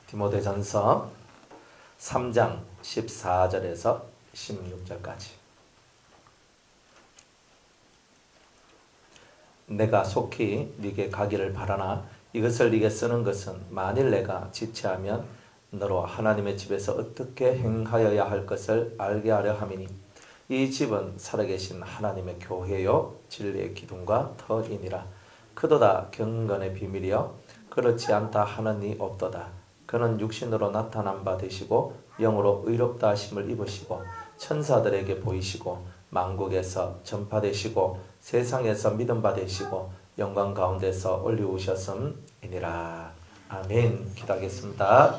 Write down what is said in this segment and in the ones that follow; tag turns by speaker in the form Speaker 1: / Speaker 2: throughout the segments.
Speaker 1: 디모데전서 3장 14절에서 16절까지. 내가 속히 네게 가기를 바라나 이것을 네게 쓰는 것은 만일 내가 지체하면 너로 하나님의 집에서 어떻게 행하여야 할 것을 알게 하려 함이니 이 집은 살아계신 하나님의 교회요 진리의 기둥과 터이니라. 크도다 경건의 비밀이여 그렇지 않다 하는 이 없도다. 그는 육신으로 나타난 바 되시고 영으로 의롭다 하심을 입으시고 천사들에게 보이시고 만국에서 전파되시고 세상에서 믿음 받으시고 영광 가운데서 올리우셨음이니라. 아멘. 기도하겠습니다.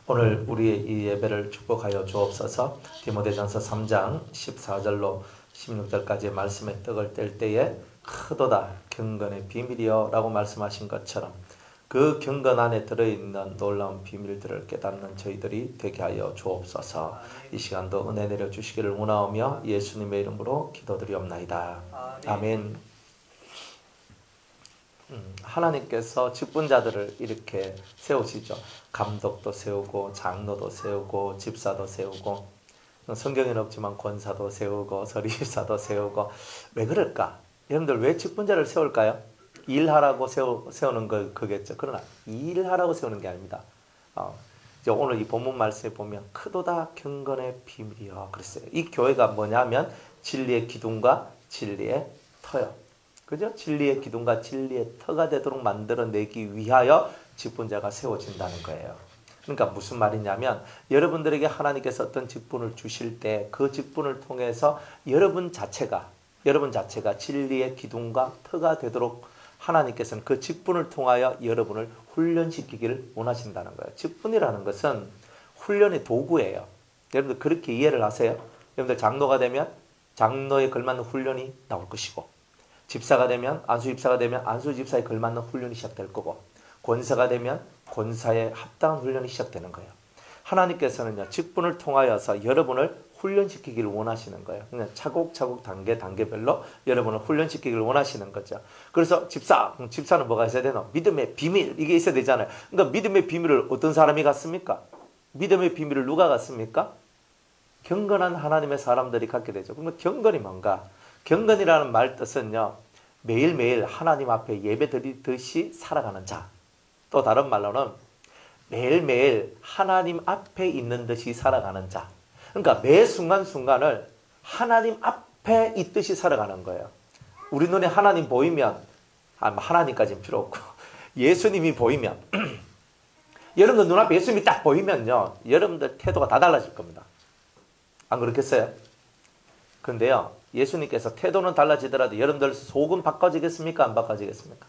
Speaker 1: 오늘 우리의 이 예배를 축복하여 주옵소서. 디모데전서 3장 14절로 16절까지의 말씀의 떡을 뗄 때에 크도다 경건의 비밀이여 라고 말씀하신 것처럼 그 경건 안에 들어있는 놀라운 비밀들을 깨닫는 저희들이 되게 하여 주옵소서. 이 시간도 은혜 내려주시기를 원하오며 예수님의 이름으로 기도드리옵나이다. 아멘. 하나님께서 직분자들을 이렇게 세우시죠. 감독도 세우고 장로도 세우고 집사도 세우고 성경에는 없지만 권사도 세우고 서리집사도 세우고. 왜 그럴까? 여러분들 왜 직분자를 세울까요? 일하라고 세우는 거겠죠. 그러나 일하라고 세우는 게 아닙니다. 오늘 이 본문 말씀에 보면 크도다 경건의 비밀이여 그랬어요. 이 교회가 뭐냐면 진리의 기둥과 진리의 터요. 그죠? 진리의 기둥과 진리의 터가 되도록 만들어내기 위하여 직분자가 세워진다는 거예요. 그러니까 무슨 말이냐면 여러분들에게 하나님께서 어떤 직분을 주실 때 그 직분을 통해서 여러분 자체가 진리의 기둥과 터가 되도록 하나님께서는 그 직분을 통하여 여러분을 훈련시키기를 원하신다는 거예요. 직분이라는 것은 훈련의 도구예요. 여러분들 그렇게 이해를 하세요. 여러분들 장로가 되면 장로에 걸맞는 훈련이 나올 것이고, 집사가 되면 안수집사가 되면 안수집사에 걸맞는 훈련이 시작될 거고, 권사가 되면 권사에 합당한 훈련이 시작되는 거예요. 하나님께서는요 직분을 통하여서 여러분을 훈련시키기를 원하시는 거예요. 그냥 차곡차곡 단계별로 여러분을 훈련시키기를 원하시는 거죠. 그래서 집사는 뭐가 있어야 되나? 믿음의 비밀, 이게 있어야 되잖아요. 그러니까 믿음의 비밀을 어떤 사람이 갖습니까? 믿음의 비밀을 누가 갖습니까? 경건한 하나님의 사람들이 갖게 되죠. 그러면 경건이 뭔가? 경건이라는 말 뜻은요 매일매일 하나님 앞에 예배 드리듯이 살아가는 자. 또 다른 말로는 매일매일 하나님 앞에 있는 듯이 살아가는 자. 그러니까 매 순간순간을 하나님 앞에 있듯이 살아가는 거예요. 우리 눈에 하나님 보이면, 하나님까지는 필요 없고 예수님이 보이면 여러분들 눈앞에 예수님이 딱 보이면요 여러분들 태도가 다 달라질 겁니다. 안 그렇겠어요? 근데요 예수님께서 태도는 달라지더라도 여러분들 속은 바꿔지겠습니까? 안 바꿔지겠습니까?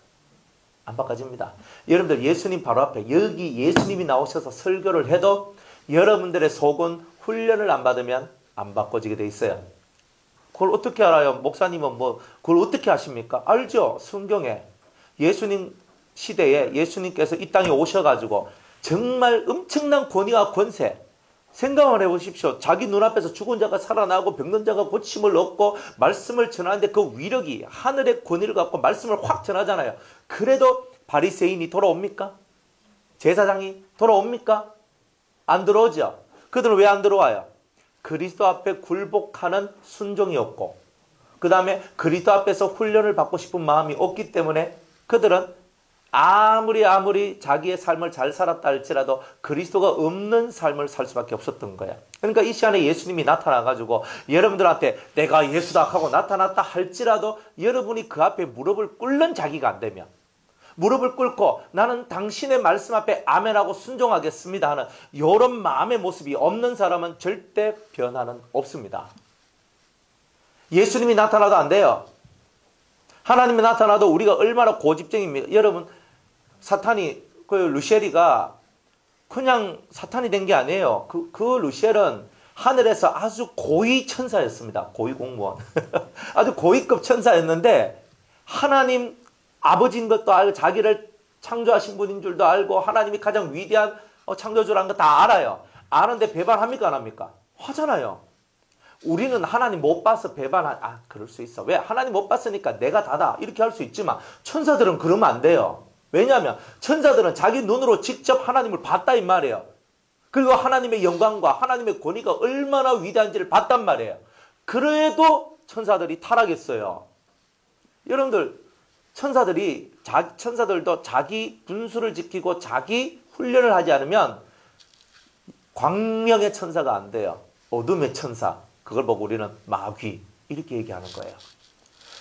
Speaker 1: 안 바꿔집니다. 여러분들 예수님 바로 앞에 여기 예수님이 나오셔서 설교를 해도 여러분들의 속은 훈련을 안 받으면 안 바꿔지게 돼 있어요. 그걸 어떻게 알아요? 목사님은 그걸 어떻게 아십니까? 알죠? 성경에 예수님 시대에 예수님께서 이 땅에 오셔가지고 정말 엄청난 권위와 권세, 생각을 해보십시오. 자기 눈앞에서 죽은 자가 살아나고 병든 자가 고침을 얻고 말씀을 전하는데 그 위력이 하늘의 권위를 갖고 말씀을 확 전하잖아요. 그래도 바리새인이 돌아옵니까? 제사장이 돌아옵니까? 안 들어오죠. 그들은 왜 안 들어와요? 그리스도 앞에 굴복하는 순종이 없고, 그 다음에 그리스도 앞에서 훈련을 받고 싶은 마음이 없기 때문에 그들은 아무리 자기의 삶을 잘 살았다 할지라도 그리스도가 없는 삶을 살 수밖에 없었던 거야. 그러니까 이 시간에 예수님이 나타나가지고 여러분들한테 내가 예수다 하고 나타났다 할지라도 여러분이 그 앞에 무릎을 꿇는 자기가 안 되면, 무릎을 꿇고 나는 당신의 말씀 앞에 아멘하고 순종하겠습니다 하는 이런 마음의 모습이 없는 사람은 절대 변화는 없습니다. 예수님이 나타나도 안 돼요. 하나님이 나타나도 우리가 얼마나 고집쟁입니까? 여러분 사탄이 루시엘이가 그냥 사탄이 된 게 아니에요. 그 루시엘은 하늘에서 아주 고위 천사였습니다. 고위 공무원. 아주 고위급 천사였는데 하나님 아버지인 것도 알고 자기를 창조하신 분인 줄도 알고 하나님이 가장 위대한 창조주라는 거 다 알아요. 아는데 배반합니까? 안 합니까? 하잖아요. 우리는 하나님 못 봐서 그럴 수 있어. 왜? 하나님 못 봤으니까 내가 다다 이렇게 할 수 있지만 천사들은 그러면 안 돼요. 왜냐하면 천사들은 자기 눈으로 직접 하나님을 봤다 이 말이에요. 그리고 하나님의 영광과 하나님의 권위가 얼마나 위대한지를 봤단 말이에요. 그래도 천사들이 타락했어요. 여러분들, 천사들도 자기 분수를 지키고 자기 훈련을 하지 않으면 광명의 천사가 안 돼요. 어둠의 천사. 그걸 보고 우리는 마귀. 이렇게 얘기하는 거예요.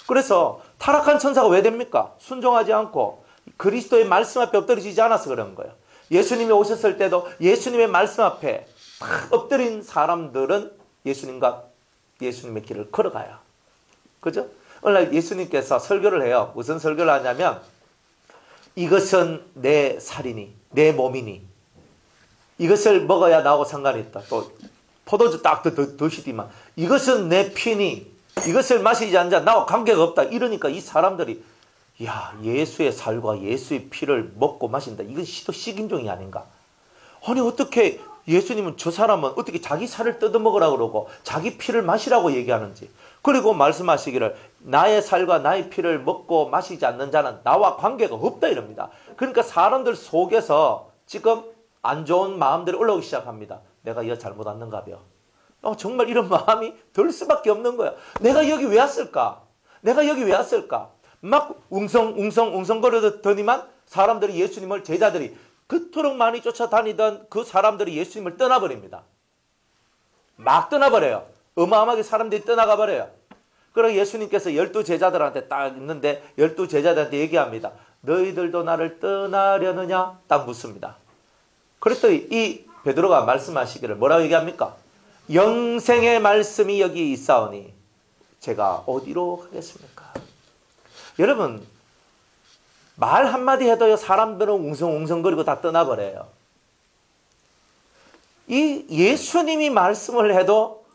Speaker 1: 그래서 타락한 천사가 왜 됩니까? 순종하지 않고 그리스도의 말씀 앞에 엎드리지 않아서 그런 거예요. 예수님이 오셨을 때도 예수님의 말씀 앞에 탁 엎드린 사람들은 예수님의 길을 걸어가요. 그죠? 오늘 예수님께서 설교를 해요. 무슨 설교를 하냐면 이것은 내 살이니 내 몸이니 이것을 먹어야 나하고 상관이 있다. 또 포도주 딱 드시디만 이것은 내 피니 이것을 마시지 않자 나와 관계가 없다. 이러니까 이 사람들이 야, 예수의 살과 예수의 피를 먹고 마신다. 이건 시도 식인종이 아닌가. 아니 어떻게 예수님은 저 사람은 어떻게 자기 살을 뜯어먹으라고 그러고 자기 피를 마시라고 얘기하는지. 그리고 말씀하시기를 나의 살과 나의 피를 먹고 마시지 않는 자는 나와 관계가 없다 이럽니다. 그러니까 사람들 속에서 지금 안 좋은 마음들이 올라오기 시작합니다. 내가 이거 잘못 왔는가벼. 정말 이런 마음이 들 수밖에 없는 거야. 내가 여기 왜 왔을까? 내가 여기 왜 왔을까? 막 웅성거리더니만 사람들이 예수님을 제자들이 그토록 많이 쫓아다니던 그 사람들이 예수님을 떠나버립니다. 막 떠나버려요. 어마어마하게 사람들이 떠나가 버려요. 그리고 예수님께서 12제자들한테 딱 있는데 12제자들한테 얘기합니다. 너희들도 나를 떠나려느냐? 딱 묻습니다. 그랬더니 이 베드로가 말씀하시기를 뭐라고 얘기합니까? 영생의 말씀이 여기 있사오니 제가 어디로 가겠습니까? 여러분 말 한마디 해도요 사람들은 웅성웅성거리고 다 떠나버려요. 이 예수님이 말씀을 해도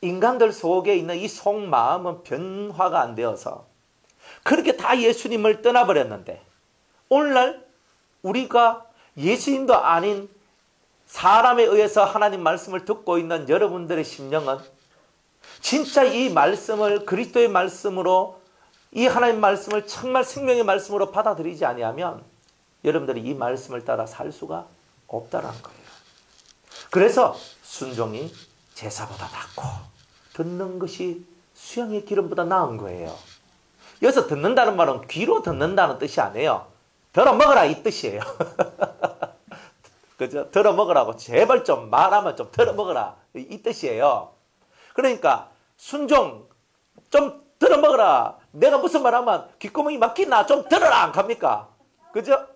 Speaker 1: 인간들 속에 있는 이 속마음은 변화가 안 되어서 그렇게 다 예수님을 떠나버렸는데 오늘날 우리가 예수님도 아닌 사람에 의해서 하나님 말씀을 듣고 있는 여러분들의 심령은 진짜 이 말씀을 그리스도의 말씀으로 이 하나님 말씀을 정말 생명의 말씀으로 받아들이지 아니하면 여러분들이 이 말씀을 따라 살 수가 없다라는 거예요. 그래서 순종이 제사보다 낫고 듣는 것이 수양의 기름보다 나은 거예요. 여기서 듣는다는 말은 귀로 듣는다는 뜻이 아니에요. 들어먹어라 이 뜻이에요. 그죠? 들어먹으라고 제발 좀 말하면 좀 들어먹어라 이 뜻이에요. 그러니까 순종 좀 들어먹어라. 내가 무슨 말하면 귓구멍이 막히나 좀 들어라 안 갑니까? 그죠?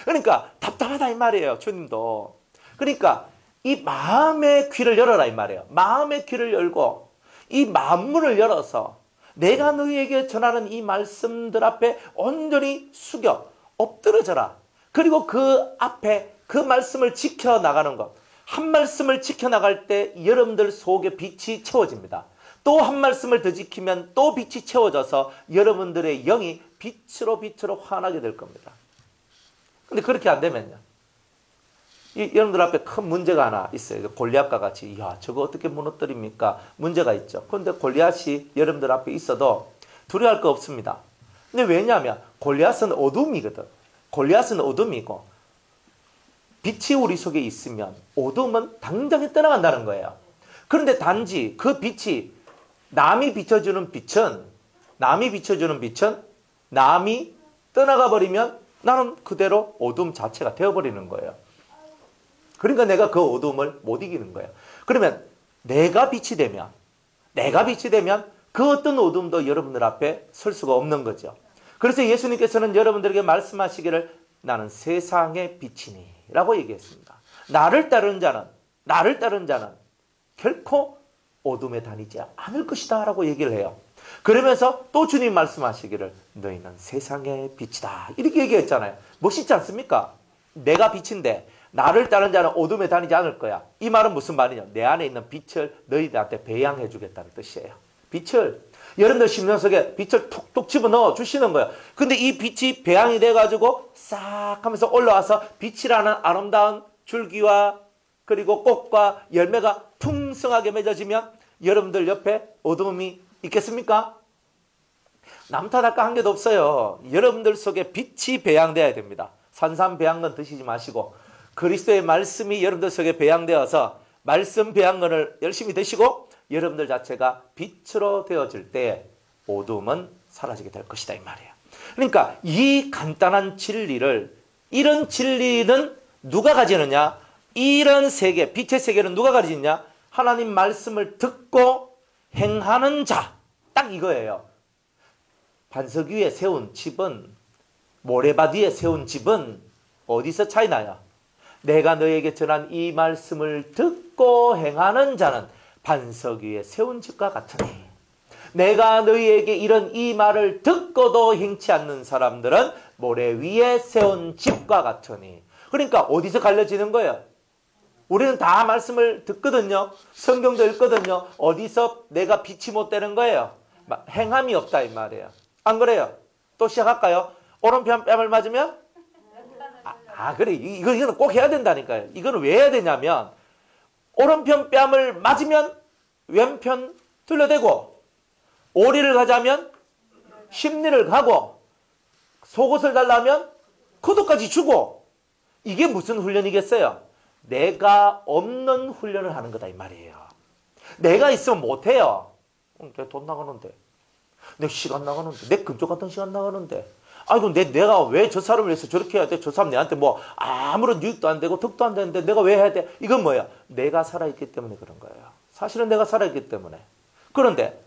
Speaker 1: 그러니까 답답하다 이 말이에요. 주님도. 그러니까 이 마음의 귀를 열어라 이 말이에요. 마음의 귀를 열고 이 마음문을 열어서 내가 너희에게 전하는 이 말씀들 앞에 온전히 숙여 엎드러져라. 그리고 그 앞에 그 말씀을 지켜나가는 것. 한 말씀을 지켜나갈 때 여러분들 속에 빛이 채워집니다. 또 한 말씀을 더 지키면 또 빛이 채워져서 여러분들의 영이 빛으로 환하게 될 겁니다. 근데 그렇게 안 되면요. 여러분들 앞에 큰 문제가 하나 있어요. 골리앗과 같이 야 저거 어떻게 무너뜨립니까? 문제가 있죠. 그런데 골리앗이 여러분들 앞에 있어도 두려워할 거 없습니다. 근데 왜냐하면 골리앗은 어둠이거든. 골리앗은 어둠이고 빛이 우리 속에 있으면 어둠은 당장에 떠나간다는 거예요. 그런데 단지 그 빛이 남이 비춰주는 빛은 남이 떠나가 버리면 나는 그대로 어둠 자체가 되어버리는 거예요. 그러니까 내가 그 어둠을 못 이기는 거예요. 그러면 내가 빛이 되면 그 어떤 어둠도 여러분들 앞에 설 수가 없는 거죠. 그래서 예수님께서는 여러분들에게 말씀하시기를 나는 세상의 빛이니 라고 얘기했습니다. 나를 따르는 자는 결코 어둠에 다니지 않을 것이다 라고 얘기를 해요. 그러면서 또 주님 말씀하시기를 너희는 세상의 빛이다 이렇게 얘기했잖아요. 멋있지 않습니까? 내가 빛인데 나를 따르는 자는 어둠에 다니지 않을 거야. 이 말은 무슨 말이냐? 내 안에 있는 빛을 너희들한테 배양해 주겠다는 뜻이에요. 빛을 여러분들 심령 속에 빛을 툭툭 집어넣어 주시는 거예요. 근데 이 빛이 배양이 돼가지고 싹 하면서 올라와서 빛이라는 아름다운 줄기와 그리고 꽃과 열매가 풍성하게 맺어지면 여러분들 옆에 어둠이 있겠습니까? 남 탓할까 한 개도 없어요. 여러분들 속에 빛이 배양되어야 됩니다. 산삼 배양건 드시지 마시고 그리스도의 말씀이 여러분들 속에 배양되어서 말씀 배양건을 열심히 드시고 여러분들 자체가 빛으로 되어질 때 어둠은 사라지게 될 것이다 이 말이에요. 그러니까 이 간단한 진리를, 이런 진리는 누가 가지느냐? 이런 세계, 빛의 세계는 누가 가지느냐? 하나님 말씀을 듣고 행하는 자. 딱 이거예요. 반석 위에 세운 집은, 모래밭 위에 세운 집은 어디서 차이나요? 내가 너에게 전한 이 말씀을 듣고 행하는 자는 반석 위에 세운 집과 같으니, 내가 너희에게 이런 이 말을 듣고도 행치 않는 사람들은 모래 위에 세운 집과 같으니. 그러니까 어디서 갈려지는 거예요? 우리는 다 말씀을 듣거든요. 성경도 읽거든요. 어디서 내가 빛이 못 되는 거예요? 행함이 없다 이 말이에요. 안 그래요? 또 시작할까요? 오른편 뺨을 맞으면? 그래. 이거는 꼭 해야 된다니까요. 이거는 왜 해야 되냐면 오른편 뺨을 맞으면 왼편 둘러대고, 오리를 가자면 심리를 가고, 속옷을 달라면 코도까지 주고. 이게 무슨 훈련이겠어요? 내가 없는 훈련을 하는 거다 이 말이에요. 내가 있으면 못해요. 내 돈 나가는데, 내 시간 나가는데, 내 금쪽 같은 시간 나가는데, 아이고 내가 왜 저 사람을 위해서 저렇게 해야 돼? 저 사람 내한테 뭐 아무런 유익도 안 되고 덕도 안 되는데 내가 왜 해야 돼? 이건 뭐야? 내가 살아있기 때문에 그런 거예요. 사실은 내가 살아있기 때문에. 그런데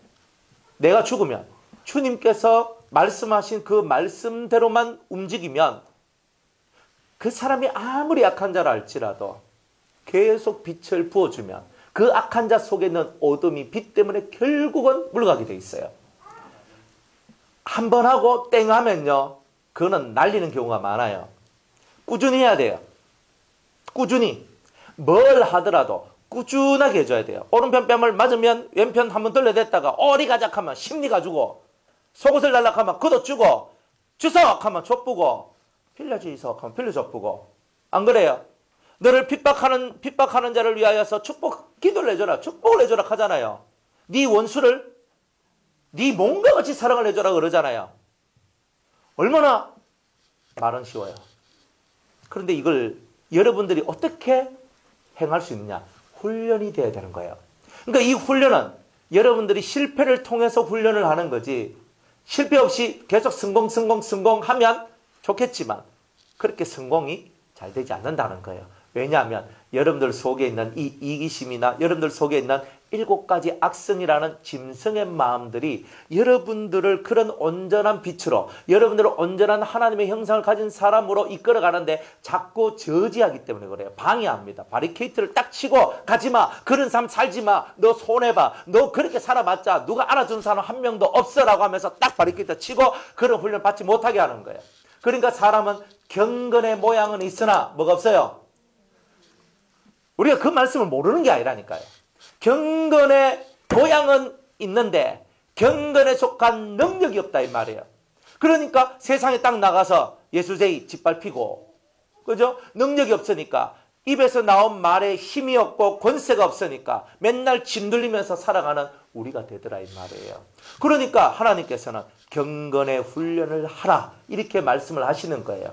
Speaker 1: 내가 죽으면 주님께서 말씀하신 그 말씀대로만 움직이면 그 사람이 아무리 악한 자라 할지라도 계속 빛을 부어주면 그 악한 자 속에 있는 어둠이 빛 때문에 결국은 물러가게 돼 있어요. 한 번 하고 땡 하면요, 그거는 날리는 경우가 많아요. 꾸준히 해야 돼요. 꾸준히. 뭘 하더라도 꾸준하게 해줘야 돼요. 오른편 뺨을 맞으면 왼편 한번 돌려댔다가 오리가 작하면 심리가 주고, 속옷을 날락하면 걷어주고, 주석 하면 족부고, 빌려주이석 하면 빌려족부고. 안 그래요? 너를 핍박하는 자를 위하여서 기도를 해줘라, 축복을 해줘라 하잖아요. 네 원수를 네 몸과 같이 사랑을 해줘라 그러잖아요. 얼마나 말은 쉬워요. 그런데 이걸 여러분들이 어떻게 행할 수 있느냐? 훈련이 돼야 되는 거예요. 그러니까 이 훈련은 여러분들이 실패를 통해서 훈련을 하는 거지, 실패 없이 계속 성공하면 좋겠지만 그렇게 성공이 잘 되지 않는다는 거예요. 왜냐하면 여러분들 속에 있는 이 이기심이나 여러분들 속에 있는 7가지 악성이라는 짐승의 마음들이 여러분들을 그런 온전한 빛으로, 여러분들을 온전한 하나님의 형상을 가진 사람으로 이끌어가는데 자꾸 저지하기 때문에 그래요. 방해합니다. 바리케이트를 딱 치고 가지마, 그런 삶 살지마, 너 손해봐, 너 그렇게 살아봤자 누가 알아주는 사람 한 명도 없어라고 하면서 딱 바리케이트 치고 그런 훈련 받지 못하게 하는 거예요. 그러니까 사람은 경건의 모양은 있으나 뭐가 없어요? 우리가 그 말씀을 모르는 게 아니라니까요. 경건의 모양은 있는데 경건에 속한 능력이 없다 이 말이에요. 그러니까 세상에 딱 나가서 예수제이 짓밟히고, 그죠? 능력이 없으니까, 입에서 나온 말에 힘이 없고 권세가 없으니까 맨날 짓눌리면서 살아가는 우리가 되더라 이 말이에요. 그러니까 하나님께서는 경건의 훈련을 하라 이렇게 말씀을 하시는 거예요.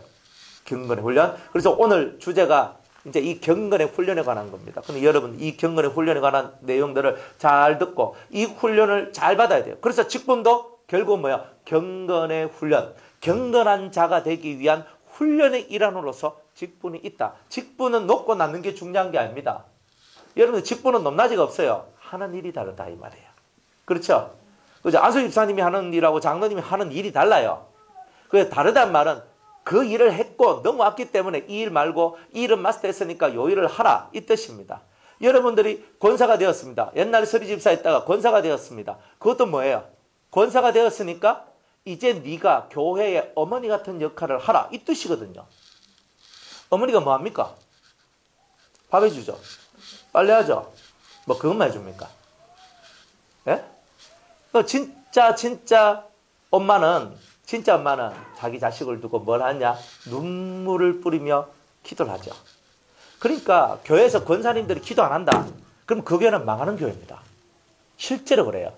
Speaker 1: 경건의 훈련. 그래서 오늘 주제가 이제 이 경건의 훈련에 관한 겁니다. 근데 여러분 이 경건의 훈련에 관한 내용들을 잘 듣고 이 훈련을 잘 받아야 돼요. 그래서 직분도 결국 뭐야? 경건의 훈련. 경건한 자가 되기 위한 훈련의 일환으로서 직분이 있다. 직분은 높고 낮는 게 중요한 게 아닙니다. 여러분 직분은 높낮이가 없어요. 하는 일이 다르다 이 말이에요. 그렇죠? 그죠? 안수 집사님이 하는 일하고 장로님이 하는 일이 달라요. 그 다르단 말은 그 일을 했고 넘어왔기 때문에 이 일 말고 이 일은 마스터했으니까 요 일을 하라 이 뜻입니다. 여러분들이 권사가 되었습니다. 옛날에 서리집사 했다가 권사가 되었습니다. 그것도 뭐예요? 권사가 되었으니까 이제 네가 교회의 어머니 같은 역할을 하라 이 뜻이거든요. 어머니가 뭐합니까? 밥 해주죠. 빨래하죠. 뭐 그것만 해줍니까? 예? 진짜 엄마는 자기 자식을 두고 뭘 하냐? 눈물을 뿌리며 기도를 하죠. 그러니까 교회에서 권사님들이 기도 안 한다. 그럼 그 교회는 망하는 교회입니다. 실제로 그래요.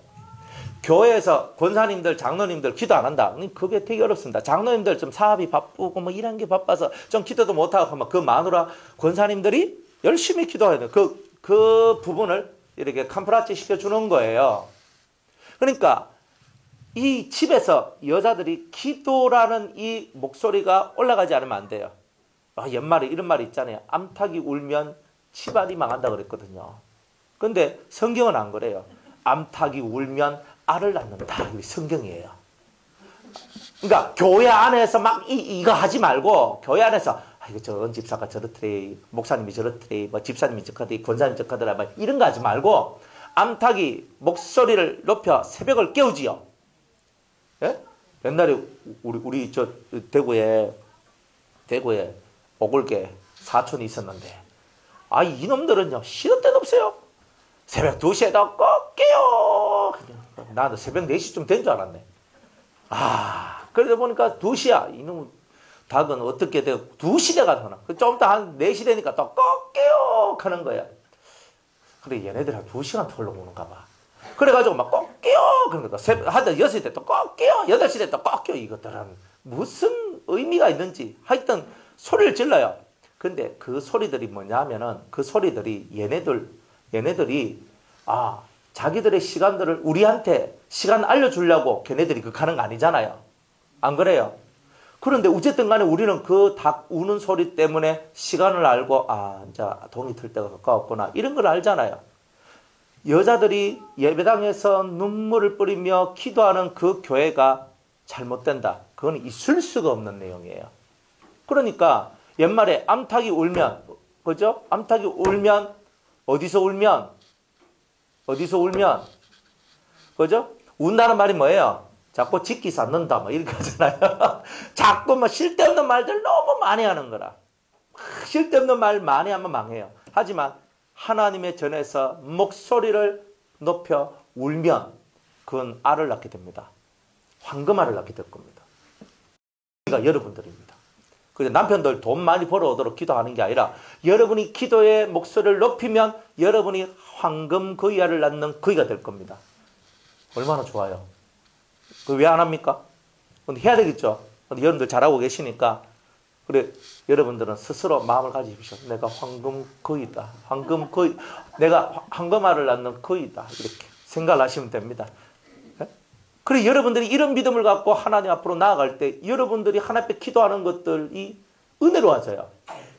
Speaker 1: 교회에서 권사님들, 장로님들 기도 안 한다. 그게 되게 어렵습니다. 장로님들 좀 사업이 바쁘고 뭐 일하는 게 바빠서 좀 기도도 못하고 하면 그 마누라 권사님들이 열심히 기도해야 돼요. 그 부분을 이렇게 캄프라치 시켜주는 거예요. 그러니까 이 집에서 여자들이 기도라는 이 목소리가 올라가지 않으면 안 돼요. 옛말에 이런 말이 있잖아요. 암탉이 울면 집안이 망한다 그랬거든요. 근데 성경은 안 그래요. 암탉이 울면 알을 낳는다. 이게 성경이에요. 그러니까 교회 안에서 막 이거 하지 말고 교회 안에서 이거 저 집사가 저렇더래, 목사님이 저렇더래, 뭐 집사님이 저렇더래, 권사님이 저렇더래, 뭐 이런 거 하지 말고 암탉이 목소리를 높여 새벽을 깨우지요. 예? 옛날에 우리 저 대구에 오골계 사촌이 있었는데 이놈들은요 시도 때도 없어요. 새벽 2시에도 꼭 깨요. 나도 새벽 4시쯤 된 줄 알았네. 그러다 보니까 2시야. 이놈 닭은 어떻게 되고 2시 돼가잖아. 좀 더 한 4시 되니까 또 꼭 깨요 하는 거야. 그래 얘네들 한 2시간 털러 오는가 봐. 그래가지고 막 꼭 깨요. 그러니까 하여튼 6시 때 또 꼭 깨요. 8시 때 또 꼭 깨요. 이것들은 무슨 의미가 있는지 하여튼 소리를 질러요. 근데 그 소리들이 뭐냐면은 그 소리들이 얘네들이 자기들의 시간들을 우리한테 시간 알려주려고 걔네들이 그렇게 하는 거 아니잖아요. 안 그래요? 그런데 어쨌든 간에 우리는 그 닭 우는 소리 때문에 시간을 알고 이제 동이 틀 때가 가까웠구나 이런 걸 알잖아요. 여자들이 예배당에서 눈물을 뿌리며 기도하는 그 교회가 잘못된다. 그건 있을 수가 없는 내용이에요. 그러니까 옛말에 암탉이 울면, 그죠? 암탉이 울면 어디서 울면? 그죠? 운다는 말이 뭐예요? 자꾸 짓기 쌓는다, 뭐, 이렇게 하잖아요. 자꾸 뭐 쓸데없는 말들 너무 많이 하는 거라. 쓸데없는 말 많이 하면 망해요. 하지만 하나님의 전에서 목소리를 높여 울면 그건 알을 낳게 됩니다. 황금알을 낳게 될 겁니다. 그러니까 여러분들입니다. 그래서 남편들 돈 많이 벌어오도록 기도하는 게 아니라 여러분이 기도의 목소리를 높이면 여러분이 황금 거위알을 낳는 거위가 될 겁니다. 얼마나 좋아요. 그 왜 안 합니까? 근데 해야 되겠죠. 근데 여러분들 잘하고 계시니까 그래 여러분들은 스스로 마음을 가지십시오. 내가 황금 거위다. 내가 황금알을 낳는 거위다. 이렇게 생각을 하시면 됩니다. 그래 여러분들이 이런 믿음을 갖고 하나님 앞으로 나아갈 때 여러분들이 하나님 앞에 기도하는 것들이 은혜로워져요.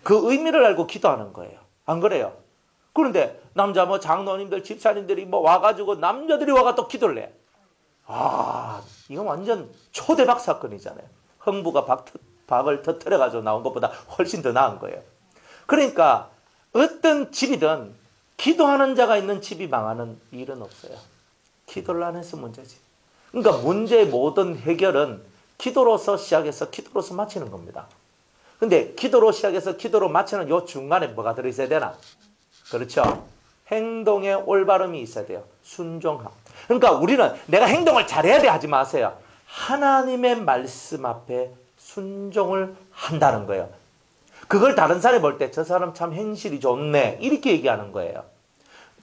Speaker 1: 그 의미를 알고 기도하는 거예요. 안 그래요? 그런데 남자 뭐 장로님들 집사님들이 뭐 와가지고 남자들이 와가 또 기도를 해. 이건 완전 초대박 사건이잖아요. 흥부가 박을 터뜨려가지고 나온 것보다 훨씬 더 나은 거예요. 그러니까 어떤 집이든 기도하는 자가 있는 집이 망하는 일은 없어요. 기도를 안 해서 문제지. 그러니까 문제의 모든 해결은 기도로서 시작해서 기도로서 마치는 겁니다. 근데 기도로 시작해서 기도로 마치는 요 중간에 뭐가 들어있어야 되나? 그렇죠. 행동의 올바름이 있어야 돼요. 순종함. 그러니까 우리는 내가 행동을 잘해야 돼 하지 마세요. 하나님의 말씀 앞에 순종을 한다는 거예요. 그걸 다른 사람이 볼 때 저 사람 참 행실이 좋네 이렇게 얘기하는 거예요.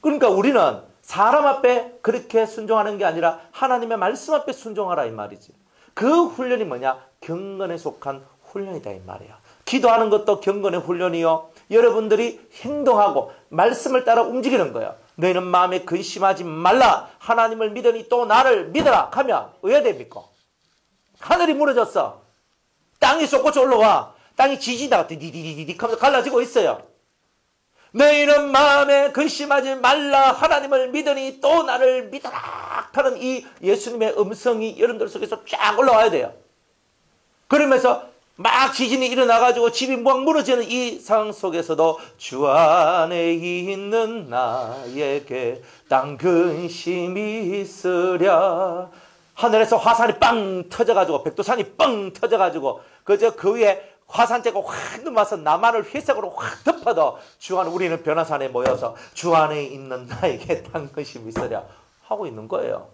Speaker 1: 그러니까 우리는 사람 앞에 그렇게 순종하는 게 아니라 하나님의 말씀 앞에 순종하라 이 말이지. 그 훈련이 뭐냐? 경건에 속한 훈련이다 이 말이야. 기도하는 것도 경건의 훈련이요. 여러분들이 행동하고 말씀을 따라 움직이는 거예요. 너희는 마음에 근심하지 말라. 하나님을 믿으니 또 나를 믿어라 하면 어떻게 됩니까? 하늘이 무너졌어. 땅이 솟구쳐 올라와. 땅이 지지다가 디디디디딕 하면서 갈라지고 있어요. 너희는 마음에 근심하지 말라. 하나님을 믿으니 또 나를 믿어라 하는 이 예수님의 음성이 여러분들 속에서 쫙 올라와야 돼요. 그러면서 막 지진이 일어나가지고 집이 막 무너지는 이 상황 속에서도 주 안에 있는 나에게 땅 근심이 있으랴. 하늘에서 화산이 빵 터져가지고 백두산이 빵 터져가지고 그저 그 위에 화산재가 확 넘어와서 나만을 회색으로 확 덮어도 주 안에 우리는 변화산에 모여서 주 안에 있는 나에게 땅 근심이 있으랴 하고 있는 거예요.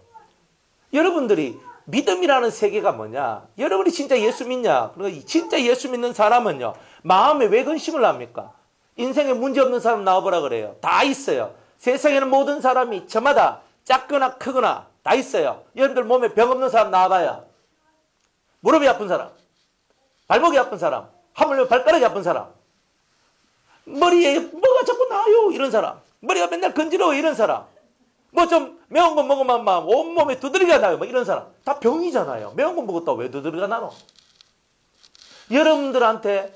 Speaker 1: 여러분들이 믿음이라는 세계가 뭐냐? 여러분이 진짜 예수 믿냐? 그러니까 진짜 예수 믿는 사람은요. 마음에 왜 근심을 합니까? 인생에 문제 없는 사람 나와보라 그래요. 다 있어요. 세상에는 모든 사람이 저마다 작거나 크거나 다 있어요. 여러분들 몸에 병 없는 사람 나와봐요. 무릎이 아픈 사람, 발목이 아픈 사람, 하물며 발가락이 아픈 사람, 머리에 뭐가 자꾸 나요 이런 사람, 머리가 맨날 건지러워 이런 사람, 뭐 좀 매운 거 먹으면 막 온몸에 두드러기가 나요 뭐 이런 사람, 다 병이잖아요. 매운 거 먹었다고 왜 두드러기가 나노? 여러분들한테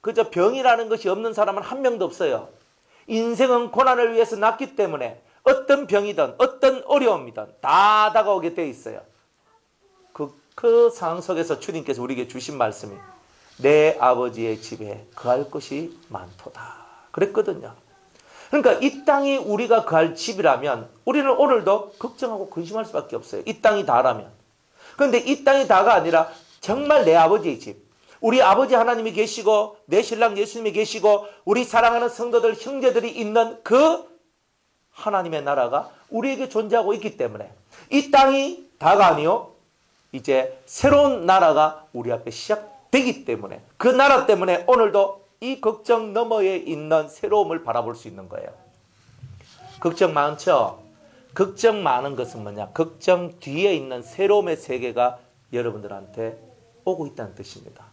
Speaker 1: 그저 병이라는 것이 없는 사람은 한 명도 없어요. 인생은 고난을 위해서 났기 때문에 어떤 병이든 어떤 어려움이든 다 다가오게 돼 있어요. 그 상황 속에서 주님께서 우리에게 주신 말씀이 내 아버지의 집에 거할 것이 많도다 그랬거든요. 그러니까 이 땅이 우리가 거할 집이라면 우리는 오늘도 걱정하고 근심할 수밖에 없어요. 이 땅이 다라면. 그런데 이 땅이 다가 아니라 정말 내 아버지의 집, 우리 아버지 하나님이 계시고 내 신랑 예수님이 계시고 우리 사랑하는 성도들 형제들이 있는 그 하나님의 나라가 우리에게 존재하고 있기 때문에 이 땅이 다가 아니요 이제 새로운 나라가 우리 앞에 시작되기 때문에 그 나라 때문에 오늘도 이 걱정 너머에 있는 새로움을 바라볼 수 있는 거예요. 걱정 많죠? 걱정 많은 것은 뭐냐? 걱정 뒤에 있는 새로움의 세계가 여러분들한테 오고 있다는 뜻입니다.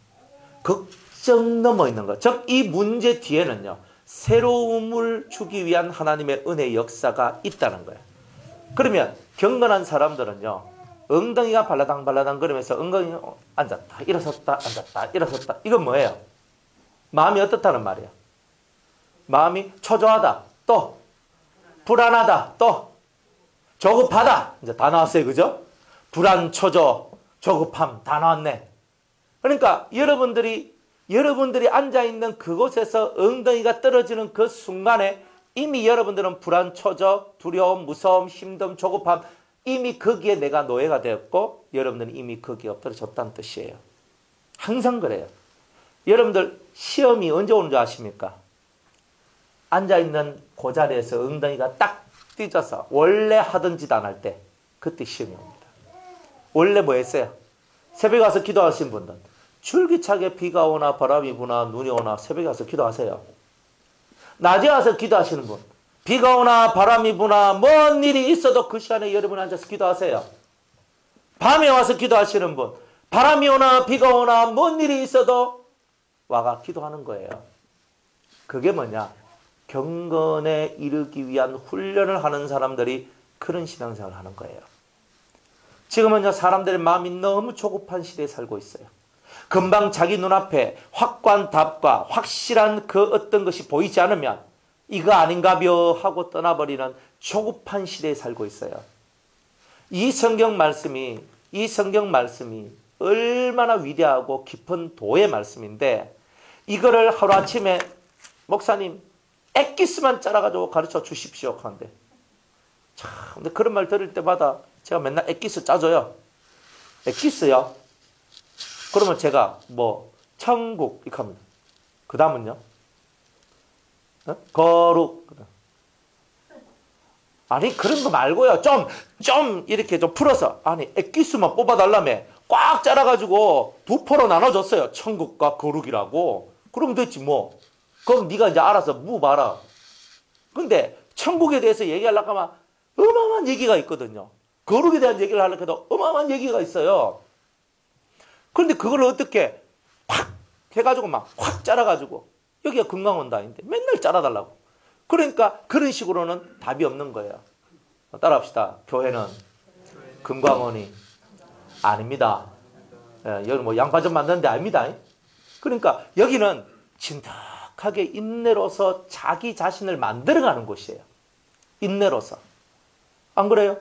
Speaker 1: 걱정 넘어 있는 것. 즉, 이 문제 뒤에는요, 새로움을 주기 위한 하나님의 은혜의 역사가 있다는 거예요. 그러면 경건한 사람들은요, 엉덩이가 발라당 거리면서 엉덩이 앉았다, 일어섰다, 앉았다, 일어섰다. 이건 뭐예요? 마음이 어떻다는 말이에요? 마음이 초조하다, 또 불안하다, 또 조급하다. 이제 다 나왔어요, 그죠? 불안, 초조, 조급함 다 나왔네. 그러니까 여러분들이 앉아있는 그곳에서 엉덩이가 떨어지는 그 순간에 이미 여러분들은 불안, 초조, 두려움, 무서움, 힘듦, 조급함 이미 거기에 내가 노예가 되었고 여러분들은 이미 거기에 엎드려졌다는 뜻이에요. 항상 그래요. 여러분들 시험이 언제 오는 줄 아십니까? 앉아있는 그 자리에서 엉덩이가 딱 찢어서 원래 하던 짓 안 할 때 그때 시험이 옵니다. 원래 뭐 했어요? 새벽에 와서 기도하신 분들 줄기차게 비가 오나 바람이 부나 눈이 오나 새벽에 와서 기도하세요. 낮에 와서 기도하시는 분 비가 오나 바람이 부나 뭔 일이 있어도 그 시간에 여러분이 앉아서 기도하세요. 밤에 와서 기도하시는 분 바람이 오나 비가 오나 뭔 일이 있어도 와가 기도하는 거예요. 그게 뭐냐? 경건에 이르기 위한 훈련을 하는 사람들이 그런 신앙생활을 하는 거예요. 지금은요 사람들의 마음이 너무 조급한 시대에 살고 있어요. 금방 자기 눈앞에 확고한 답과 확실한 그 어떤 것이 보이지 않으면 이거 아닌가벼 하고 떠나버리는 조급한 시대에 살고 있어요. 이 성경 말씀이 얼마나 위대하고 깊은 도의 말씀인데 이거를 하루아침에 목사님 엑기스만 짜라가지고 가르쳐 주십시오 하는데 참 근데 그런 말 들을 때마다 제가 맨날 엑기스 짜줘요. 엑기스요? 그러면 제가 뭐 천국 이렇게 합니다. 그 다음은요? 거룩 아니 그런 거 말고요. 좀 이렇게 좀 풀어서 아니 엑기스만 뽑아달라며 꽉 짜라가지고 두 포로 나눠줬어요. 천국과 거룩이라고. 그럼 됐지 뭐. 그럼 네가 이제 알아서 묵어봐라. 근데 천국에 대해서 얘기하려고 하면 어마어마한 얘기가 있거든요. 거룩에 대한 얘기를 하려고 해도 어마어마한 얘기가 있어요. 그런데 그걸 어떻게 확 해가지고 막 확 짜라가지고 여기가 금강원단인데 맨날 짜라달라고. 그러니까 그런 식으로는 답이 없는 거예요. 따라합시다. 교회는 금강원이 아닙니다. 예, 여기 뭐 양파전 만드는 데 아닙니다. 그러니까 여기는 진득하게 인내로서 자기 자신을 만들어가는 곳이에요. 인내로서. 안 그래요?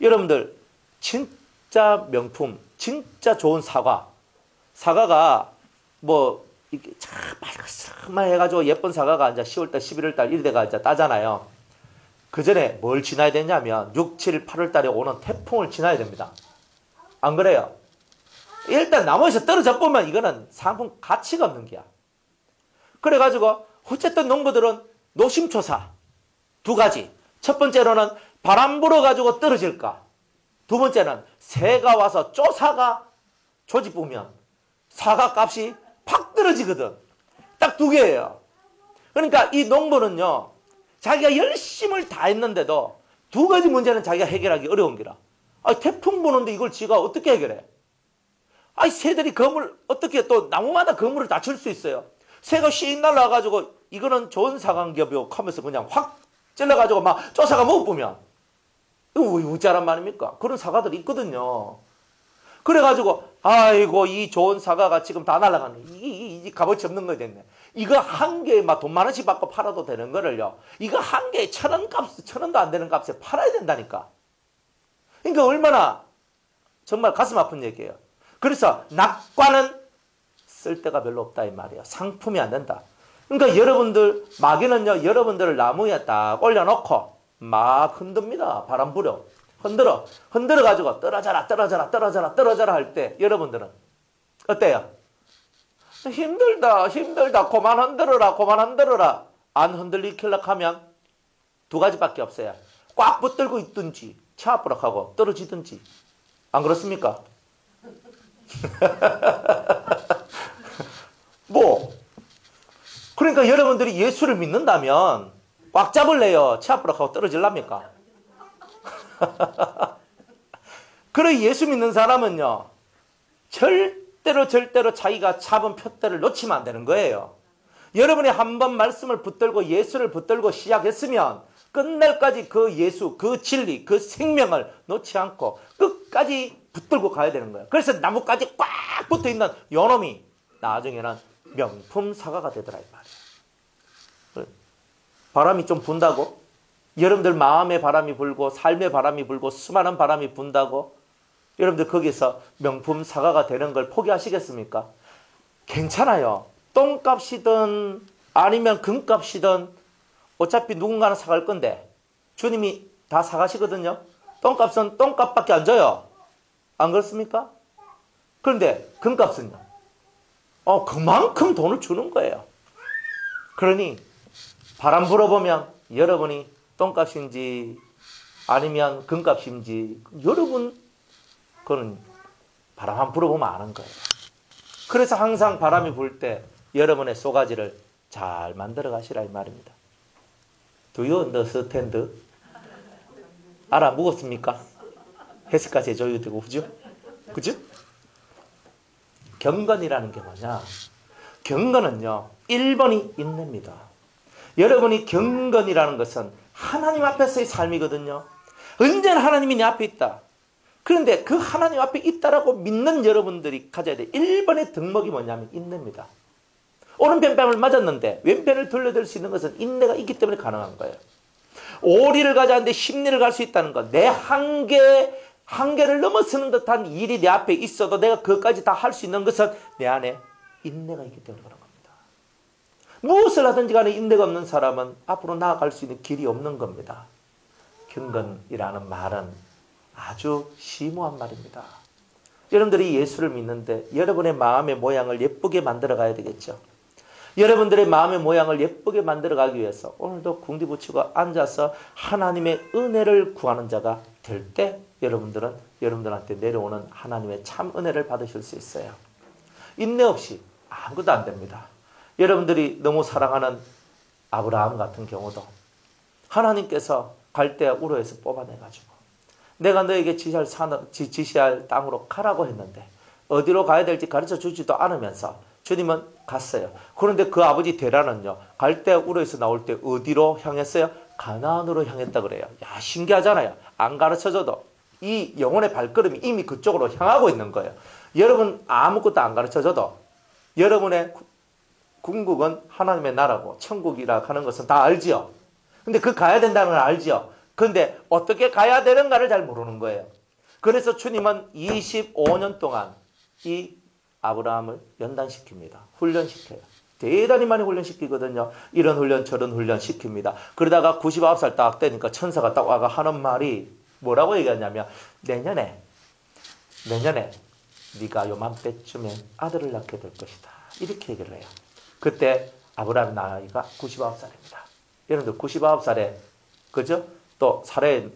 Speaker 1: 여러분들 진짜 명품, 진짜 좋은 사과가 뭐 이렇게 참 빨갛게 해가지고 예쁜 사과가 이제 10월달, 11월달 이리 돼가 이제 따잖아요. 그 전에 뭘 지나야 되냐면 6, 7, 8월달에 오는 태풍을 지나야 됩니다. 안 그래요? 일단 나무에서 떨어져 보면 이거는 상품 가치가 없는 게야. 그래가지고 어쨌든 농부들은 노심초사 두 가지. 첫 번째로는 바람 불어가지고 떨어질까. 두 번째는 새가 와서 쪼사가 조집으면 사과 값이 팍 떨어지거든. 딱 두 개예요. 그러니까 이 농부는요 자기가 열심을 다 했는데도 두 가지 문제는 자기가 해결하기 어려운 기라. 태풍 부는데 이걸 지가 어떻게 해결해? 새들이 거물 어떻게 또 나무마다 거물을 다칠 수 있어요. 새가 씩 날라와가지고 이거는 좋은 사과겹이요 하면서 그냥 확 찔러가지고 막 쫓아가 먹어보면 이거 왜 우짜란 말입니까? 그런 사과들이 있거든요. 그래가지고 아이고 이 좋은 사과가 지금 다 날아가네. 이 값어치 없는 거 됐네. 이거 한 개에 막 돈 10,000원씩 받고 팔아도 되는 거를요. 이거 한 개에 1,000원 값, 1,000원도 안 되는 값에 팔아야 된다니까. 그러니까 얼마나 정말 가슴 아픈 얘기예요. 그래서 낙과는 쓸데가 별로 없다 이 말이에요. 상품이 안 된다. 그러니까 여러분들 마귀는요 여러분들을 나무에 딱 올려놓고 막 흔듭니다. 바람 불어 흔들어 가지고 떨어져라 할 때 여러분들은 어때요? 힘들다 그만 흔들어라 안 흔들리킬라 하면 두 가지밖에 없어요. 꽉 붙들고 있든지 차압부락하고 떨어지든지. 안 그렇습니까? 그러니까 여러분들이 예수를 믿는다면 꽉 잡을래요? 치아부락하고 떨어질랍니까? 그래 예수 믿는 사람은요 절대로 자기가 잡은 표대를 놓치면 안 되는 거예요. 여러분이 한번 말씀을 붙들고 예수를 붙들고 시작했으면 끝날까지 그 예수, 그 진리, 그 생명을 놓지 않고 끝까지 붙들고 가야 되는 거예요. 그래서 나뭇가지 꽉 붙어있는 요놈이 나중에는 명품 사과가 되더라 이 말이에요. 바람이 좀 분다고? 여러분들 마음의 바람이 불고 삶의 바람이 불고 수많은 바람이 분다고? 여러분들 거기서 명품 사과가 되는 걸 포기하시겠습니까? 괜찮아요. 똥값이든 아니면 금값이든 어차피 누군가는 사갈 건데 주님이 다 사가시거든요. 똥값은 똥값밖에 안 줘요. 안 그렇습니까? 그런데 금값은요. 그만큼 돈을 주는 거예요. 그러니 바람 불어보면 여러분이 똥값인지 아니면 금값인지 여러분 그거는 바람 한 불어보면 아는 거예요. 그래서 항상 바람이 불 때 여러분의 쏘가지를 잘 만들어 가시라 이 말입니다. Do you understand? 알아먹었습니까? 해석가 제조유 되고 그죠? 경건이라는 게 뭐냐? 경건은요 1번이 인내입니다. 여러분이 경건이라는 것은 하나님 앞에서의 삶이거든요. 언제나 하나님이 내 앞에 있다. 그런데 그 하나님 앞에 있다라고 믿는 여러분들이 가져야 돼. 1번의 덕목이 뭐냐면 인내입니다. 오른편 뺨을 맞았는데 왼편을 돌려댈 수 있는 것은 인내가 있기 때문에 가능한 거예요. 오리를 가져왔는데 10리를 갈 수 있다는 것. 내 한계를 넘어서는 듯한 일이 내 앞에 있어도 내가 그것까지 다 할 수 있는 것은 내 안에 인내가 있기 때문에 그런 겁니다. 무엇을 하든지 간에 인내가 없는 사람은 앞으로 나아갈 수 있는 길이 없는 겁니다. 경건이라는 말은 아주 심오한 말입니다. 여러분들이 예수를 믿는데 여러분의 마음의 모양을 예쁘게 만들어 가야 되겠죠. 여러분들의 마음의 모양을 예쁘게 만들어 가기 위해서 오늘도 궁디 붙이고 앉아서 하나님의 은혜를 구하는 자가 될 때 여러분들한테 내려오는 하나님의 참 은혜를 받으실 수 있어요. 인내 없이 아무것도 안 됩니다. 여러분들이 너무 사랑하는 아브라함 같은 경우도 하나님께서 갈대아 우르에서 뽑아내가지고 내가 너에게 지시할 땅으로 가라고 했는데 어디로 가야 될지 가르쳐 주지도 않으면서 주님은 갔어요. 그런데 그 아버지 데라는요 갈대아 우르에서 나올 때 어디로 향했어요? 가나안으로 향했다 그래요. 야 신기하잖아요. 안 가르쳐줘도 이 영혼의 발걸음이 이미 그쪽으로 향하고 있는 거예요. 여러분 아무것도 안 가르쳐줘도 여러분의 궁극은 하나님의 나라고 천국이라 하는 것은 다 알지요. 근데 그 가야 된다는 걸 알지요. 근데 어떻게 가야 되는가를 잘 모르는 거예요. 그래서 주님은 25년 동안 이 아브라함을 연단시킵니다. 훈련시켜요. 대단히 많이 훈련시키거든요. 이런 훈련 저런 훈련 시킵니다. 그러다가 99살 딱 되니까 천사가 딱 와가 하는 말이 뭐라고 얘기하냐면 내년에 네가 요맘때쯤에 아들을 낳게 될 것이다. 이렇게 얘기를 해요. 그때 아브라함 나이가 99살입니다. 여러분들 99살에 그죠? 또 사라의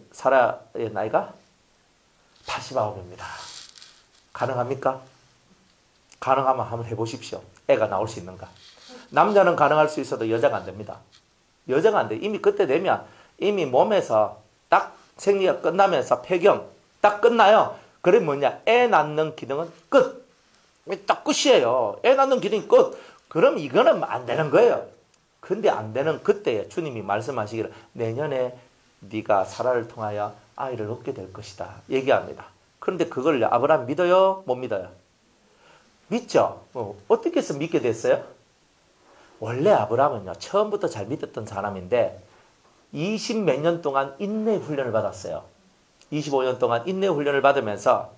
Speaker 1: 나이가 89입니다. 가능합니까? 가능하면 한번 해보십시오. 애가 나올 수 있는가? 남자는 가능할 수 있어도 여자가 안 됩니다. 여자가 안 돼. 이미 그때 되면 이미 몸에서 딱 생리가 끝나면서 폐경 딱 끝나요. 그래 뭐냐? 애 낳는 기능은 끝. 딱 끝이에요. 애 낳는 기능이 끝. 그럼 이거는 안 되는 거예요. 근데 안 되는 그때에 주님이 말씀하시기를 내년에 네가 사라를 통하여 아이를 얻게 될 것이다. 얘기합니다. 그런데 그걸 아브라함 믿어요? 못 믿어요? 믿죠? 어떻게 해서 믿게 됐어요? 원래 아브라함은요, 처음부터 잘 믿었던 사람인데 20 몇 년 동안 인내 훈련을 받았어요. 25년 동안 인내 훈련을 받으면서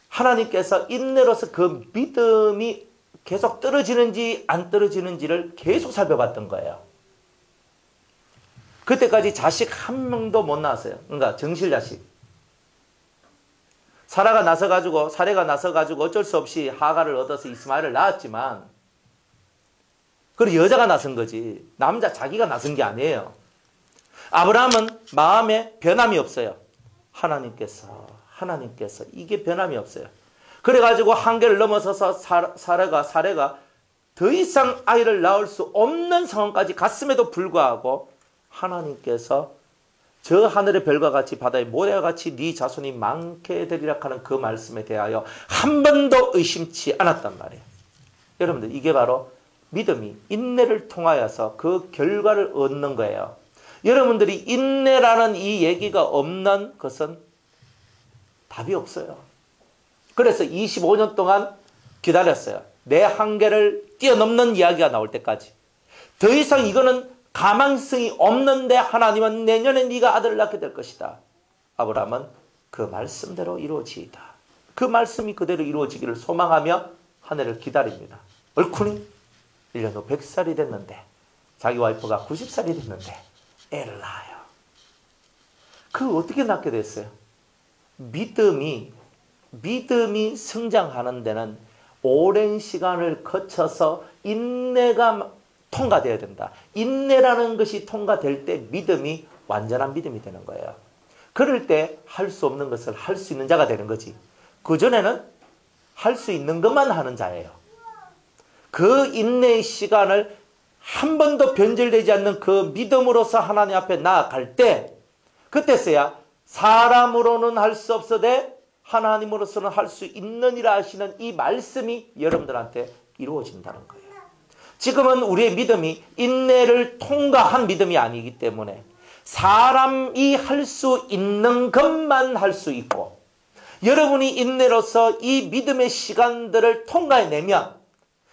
Speaker 1: 하나님께서 인내로서 그 믿음이 계속 떨어지는지 안 떨어지는지를 계속 살펴봤던 거예요. 그때까지 자식 한 명도 못 낳았어요. 그러니까 정실 자식. 사라가 나서가지고 어쩔 수 없이 하가를 얻어서 이스마엘을 낳았지만 그리고 여자가 나선 거지. 자기가 나선 게 아니에요. 아브라함은 마음에 변함이 없어요. 하나님께서 이게 변함이 없어요. 그래가지고 한계를 넘어서서 사례가 더 이상 아이를 낳을 수 없는 상황까지 갔음에도 불구하고 하나님께서 저 하늘의 별과 같이 바다의 모래와 같이 네 자손이 많게 되리라 하는 그 말씀에 대하여 한 번도 의심치 않았단 말이에요. 여러분들 이게 바로 믿음이 인내를 통하여서 그 결과를 얻는 거예요. 여러분들이 인내라는 이 얘기가 없는 것은 답이 없어요. 그래서 25년 동안 기다렸어요. 내 한계를 뛰어넘는 이야기가 나올 때까지. 더 이상 이거는 가망성이 없는데 하나님은 내년에 네가 아들을 낳게 될 것이다. 아브라함은 그 말씀대로 이루어지이다. 그 말씀이 그대로 이루어지기를 소망하며 한 해를 기다립니다. 얼큰이 1년 후 100살이 됐는데 자기 와이프가 90살이 됐는데 애를 낳아요. 그 어떻게 낳게 됐어요? 믿음이 성장하는 데는 오랜 시간을 거쳐서 인내가 통과되어야 된다. 인내라는 것이 통과될 때 믿음이 완전한 믿음이 되는 거예요. 그럴 때 할 수 없는 것을 할 수 있는 자가 되는 거지. 그전에는 할 수 있는 것만 하는 자예요. 그 인내의 시간을 한 번도 변질되지 않는 그 믿음으로서 하나님 앞에 나아갈 때 그때서야 사람으로는 할 수 없어도 하나님으로서는 할 수 있느니라 하시는 이 말씀이 여러분들한테 이루어진다는 거예요. 지금은 우리의 믿음이 인내를 통과한 믿음이 아니기 때문에 사람이 할 수 있는 것만 할 수 있고 여러분이 인내로서 이 믿음의 시간들을 통과해내면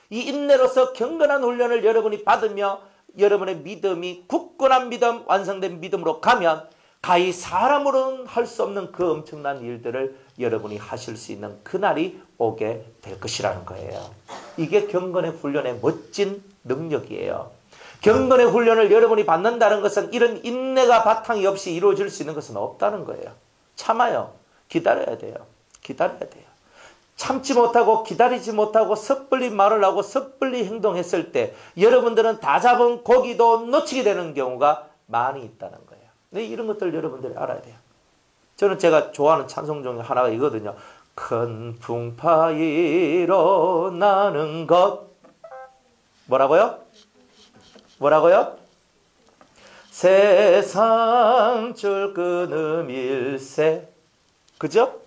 Speaker 1: 이 인내로서 경건한 훈련을 여러분이 받으며 여러분의 믿음이 굳건한 믿음, 완성된 믿음으로 가면 가히 사람으로는 할 수 없는 그 엄청난 일들을 여러분이 하실 수 있는 그날이 오게 될 것이라는 거예요. 이게 경건의 훈련의 멋진 능력이에요. 경건의 훈련을 여러분이 받는다는 것은 이런 인내가 바탕이 없이 이루어질 수 있는 것은 없다는 거예요. 참아요. 기다려야 돼요. 기다려야 돼요. 참지 못하고 기다리지 못하고 섣불리 말을 하고 섣불리 행동했을 때 여러분들은 다 잡은 고기도 놓치게 되는 경우가 많이 있다는 거예요. 네, 이런 것들 여러분들이 알아야 돼요. 저는 제가 좋아하는 찬송 중에 하나가 이거든요. 큰 풍파에 일어나는 것. 뭐라고요? 세상 줄 끊음 일세. 그죠?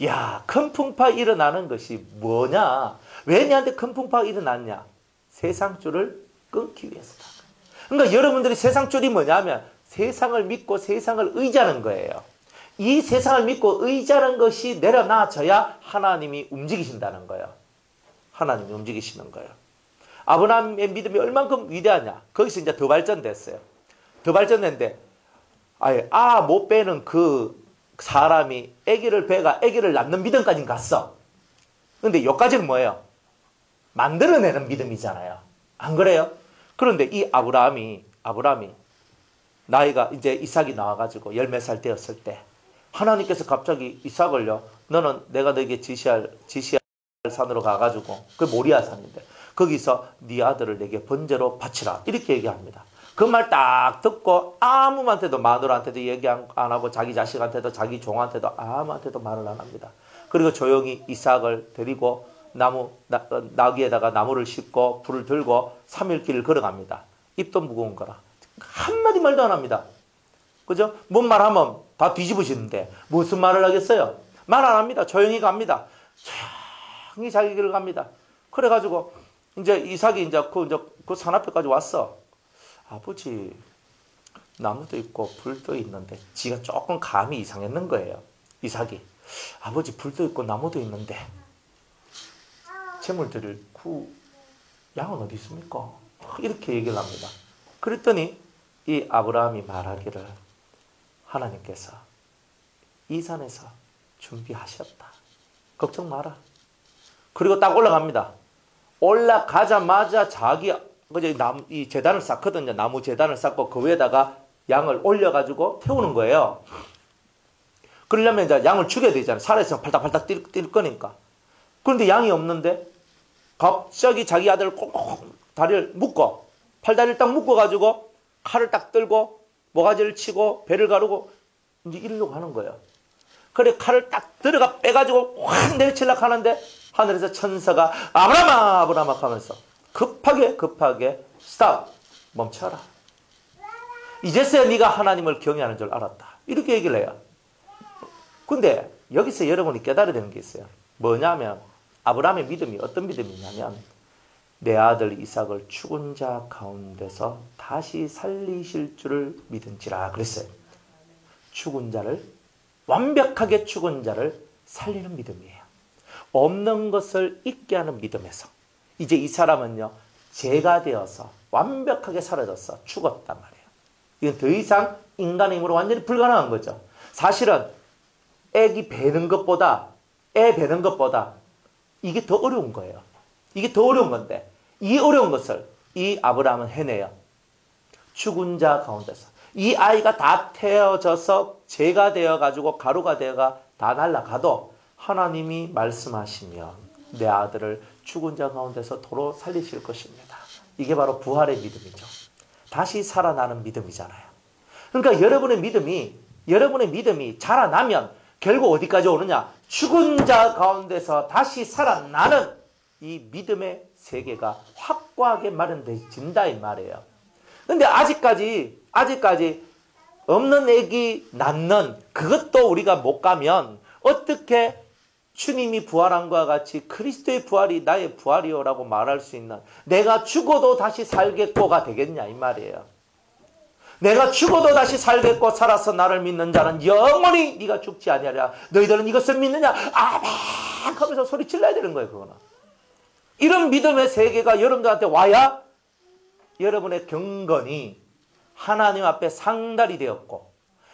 Speaker 1: 야, 큰 풍파 일어나는 것이 뭐냐? 왜 내한테 큰 풍파가 일어났냐? 세상 줄을 끊기 위해서다. 그러니까 여러분들이 세상 줄이 뭐냐면 세상을 믿고 세상을 의지하는 거예요. 이 세상을 믿고 의지하는 것이 내려놔져야 하나님이 움직이신다는 거예요. 하나님이 움직이시는 거예요. 아브라함의 믿음이 얼만큼 위대하냐? 거기서 이제 더 발전됐어요. 더 발전됐는데 못 빼는 그 사람이 아기를 낳는 믿음까지 갔어. 근데 여기까지는 뭐예요? 만들어내는 믿음이잖아요. 안 그래요? 그런데 이 아브라함이 나이가 이제 이삭이 나와가지고 10몇 살 되었을 때 하나님께서 갑자기 이삭을요, 너는 내가 너에게 지시할 산으로 가가지고 그 모리아 산인데 거기서 네 아들을 내게 번제로 바치라 이렇게 얘기합니다. 그 말 딱 듣고 아무한테도 마누라한테도 얘기 안 하고 자기 자식한테도 자기 종한테도 아무한테도 말을 안 합니다. 그리고 조용히 이삭을 데리고 나귀에다가 나무를 싣고 불을 들고 3일 길을 걸어갑니다. 입도 무거운 거라 한마디 말도 안 합니다. 그죠? 뭔 말하면 다 뒤집으시는데 무슨 말을 하겠어요? 말 안 합니다. 조용히 갑니다. 조용히 자기 길을 갑니다. 그래가지고 이제 이삭이 이제 그 산 앞에까지 왔어. 아버지, 나무도 있고 불도 있는데, 지가 조금 감이 이상했는 거예요. 이삭이. 아버지, 불도 있고 나무도 있는데 제물 드릴 양은 어디 있습니까? 이렇게 얘기를 합니다. 그랬더니 이 아브라함이 말하기를, 하나님께서 이 산에서 준비하셨다. 걱정 마라. 그리고 딱 올라갑니다. 올라가자마자 이 제단을 쌓거든요. 나무 제단을 쌓고 그 위에다가 양을 올려가지고 태우는 거예요. 그러려면 이제 양을 죽여야 되잖아요. 살아있으면 팔딱팔딱 뛸 거니까. 그런데 양이 없는데 갑자기 자기 아들을 꼭 다리를 묶어, 팔다리를 딱 묶어가지고 칼을 딱 들고 모가지를 치고 배를 가르고 이제 이리로 가는 거예요. 그래 칼을 딱 들어가 빼가지고 확 내리치려고 하는데 하늘에서 천사가 아브라함아 아브라함아 하면서 급하게 스탑, 멈춰라. 이제서야 네가 하나님을 경외하는 줄 알았다. 이렇게 얘기를 해요. 근데 여기서 여러분이 깨달아야 되는 게 있어요. 뭐냐면 아브라함의 믿음이 어떤 믿음이냐면, 내 아들 이삭을 죽은 자 가운데서 다시 살리실 줄을 믿은지라 그랬어요. 죽은 자를, 완벽하게 죽은 자를 살리는 믿음이에요. 없는 것을 있게 하는 믿음에서 이제 이 사람은요, 죄가 되어서 완벽하게 사라졌어. 죽었단 말이에요. 이건 더 이상 인간의 힘으로 완전히 불가능한 거죠. 사실은 애 배는 것보다 이게 더 어려운 거예요. 이게 더 어려운 건데, 이 어려운 것을 이 아브라함은 해내요. 죽은 자 가운데서 이 아이가 다 태어져서 죄가 되어가지고 가루가 되어가 다 날아가도 하나님이 말씀하시면 내 아들을 죽은 자 가운데서 도로 살리실 것입니다. 이게 바로 부활의 믿음이죠. 다시 살아나는 믿음이잖아요. 그러니까 여러분의 믿음이 자라나면 결국 어디까지 오느냐? 죽은 자 가운데서 다시 살아나는 이 믿음의 세계가 확고하게 마련되어진다 이 말이에요. 근데 아직까지 없는 애기 낳는 그것도 우리가 못 가면 어떻게 주님이 부활한 것과 같이 그리스도의 부활이 나의 부활이요라고 말할 수 있는, 내가 죽어도 다시 살겠고가 되겠냐 이 말이에요. 내가 죽어도 다시 살겠고 살아서 나를 믿는 자는 영원히 네가 죽지 아니하리라. 너희들은 이것을 믿느냐? 아멘 하면서 소리 질러야 되는 거예요. 그거는. 이런 믿음의 세계가 여러분들한테 와야 여러분의 경건이 하나님 앞에 상달이 되었고,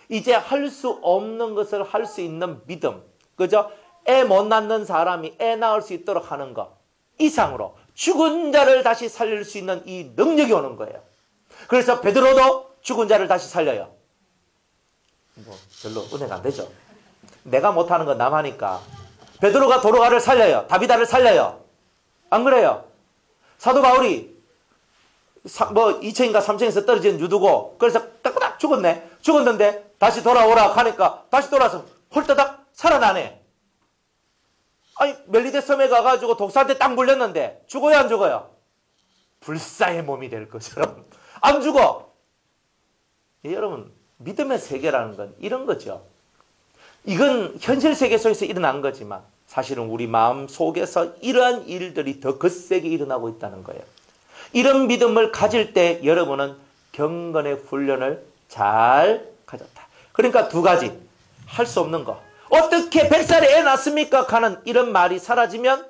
Speaker 1: 이제 할 수 없는 것을 할 수 있는 믿음, 그죠? 애 못 낳는 사람이 애 낳을 수 있도록 하는 것 이상으로 죽은 자를 다시 살릴 수 있는 이 능력이 오는 거예요. 그래서 베드로도 죽은 자를 다시 살려요. 뭐 별로 은혜가 안 되죠. 내가 못하는 건 남하니까. 베드로가 도로가를 살려요. 다비다를 살려요. 안 그래요? 사도 바울이 2층인가 3층에서 떨어진 유두고, 그래서 딱딱 죽었는데 다시 돌아오라 하니까 다시 돌아서 홀따닥 살아나네. 아니 멜리데 섬에 가가지고 독사한테 딱 물렸는데 죽어요 안 죽어요? 불사의 몸이 될 것처럼 안 죽어. 여러분, 믿음의 세계라는 건 이런 거죠. 이건 현실 세계 속에서 일어난 거지만 사실은 우리 마음 속에서 이러한 일들이 더 거세게 일어나고 있다는 거예요. 이런 믿음을 가질 때 여러분은 경건의 훈련을 잘 가졌다. 그러니까 두 가지, 할 수 없는 거. 어떻게 100살에 애 낳습니까? 하는 이런 말이 사라지면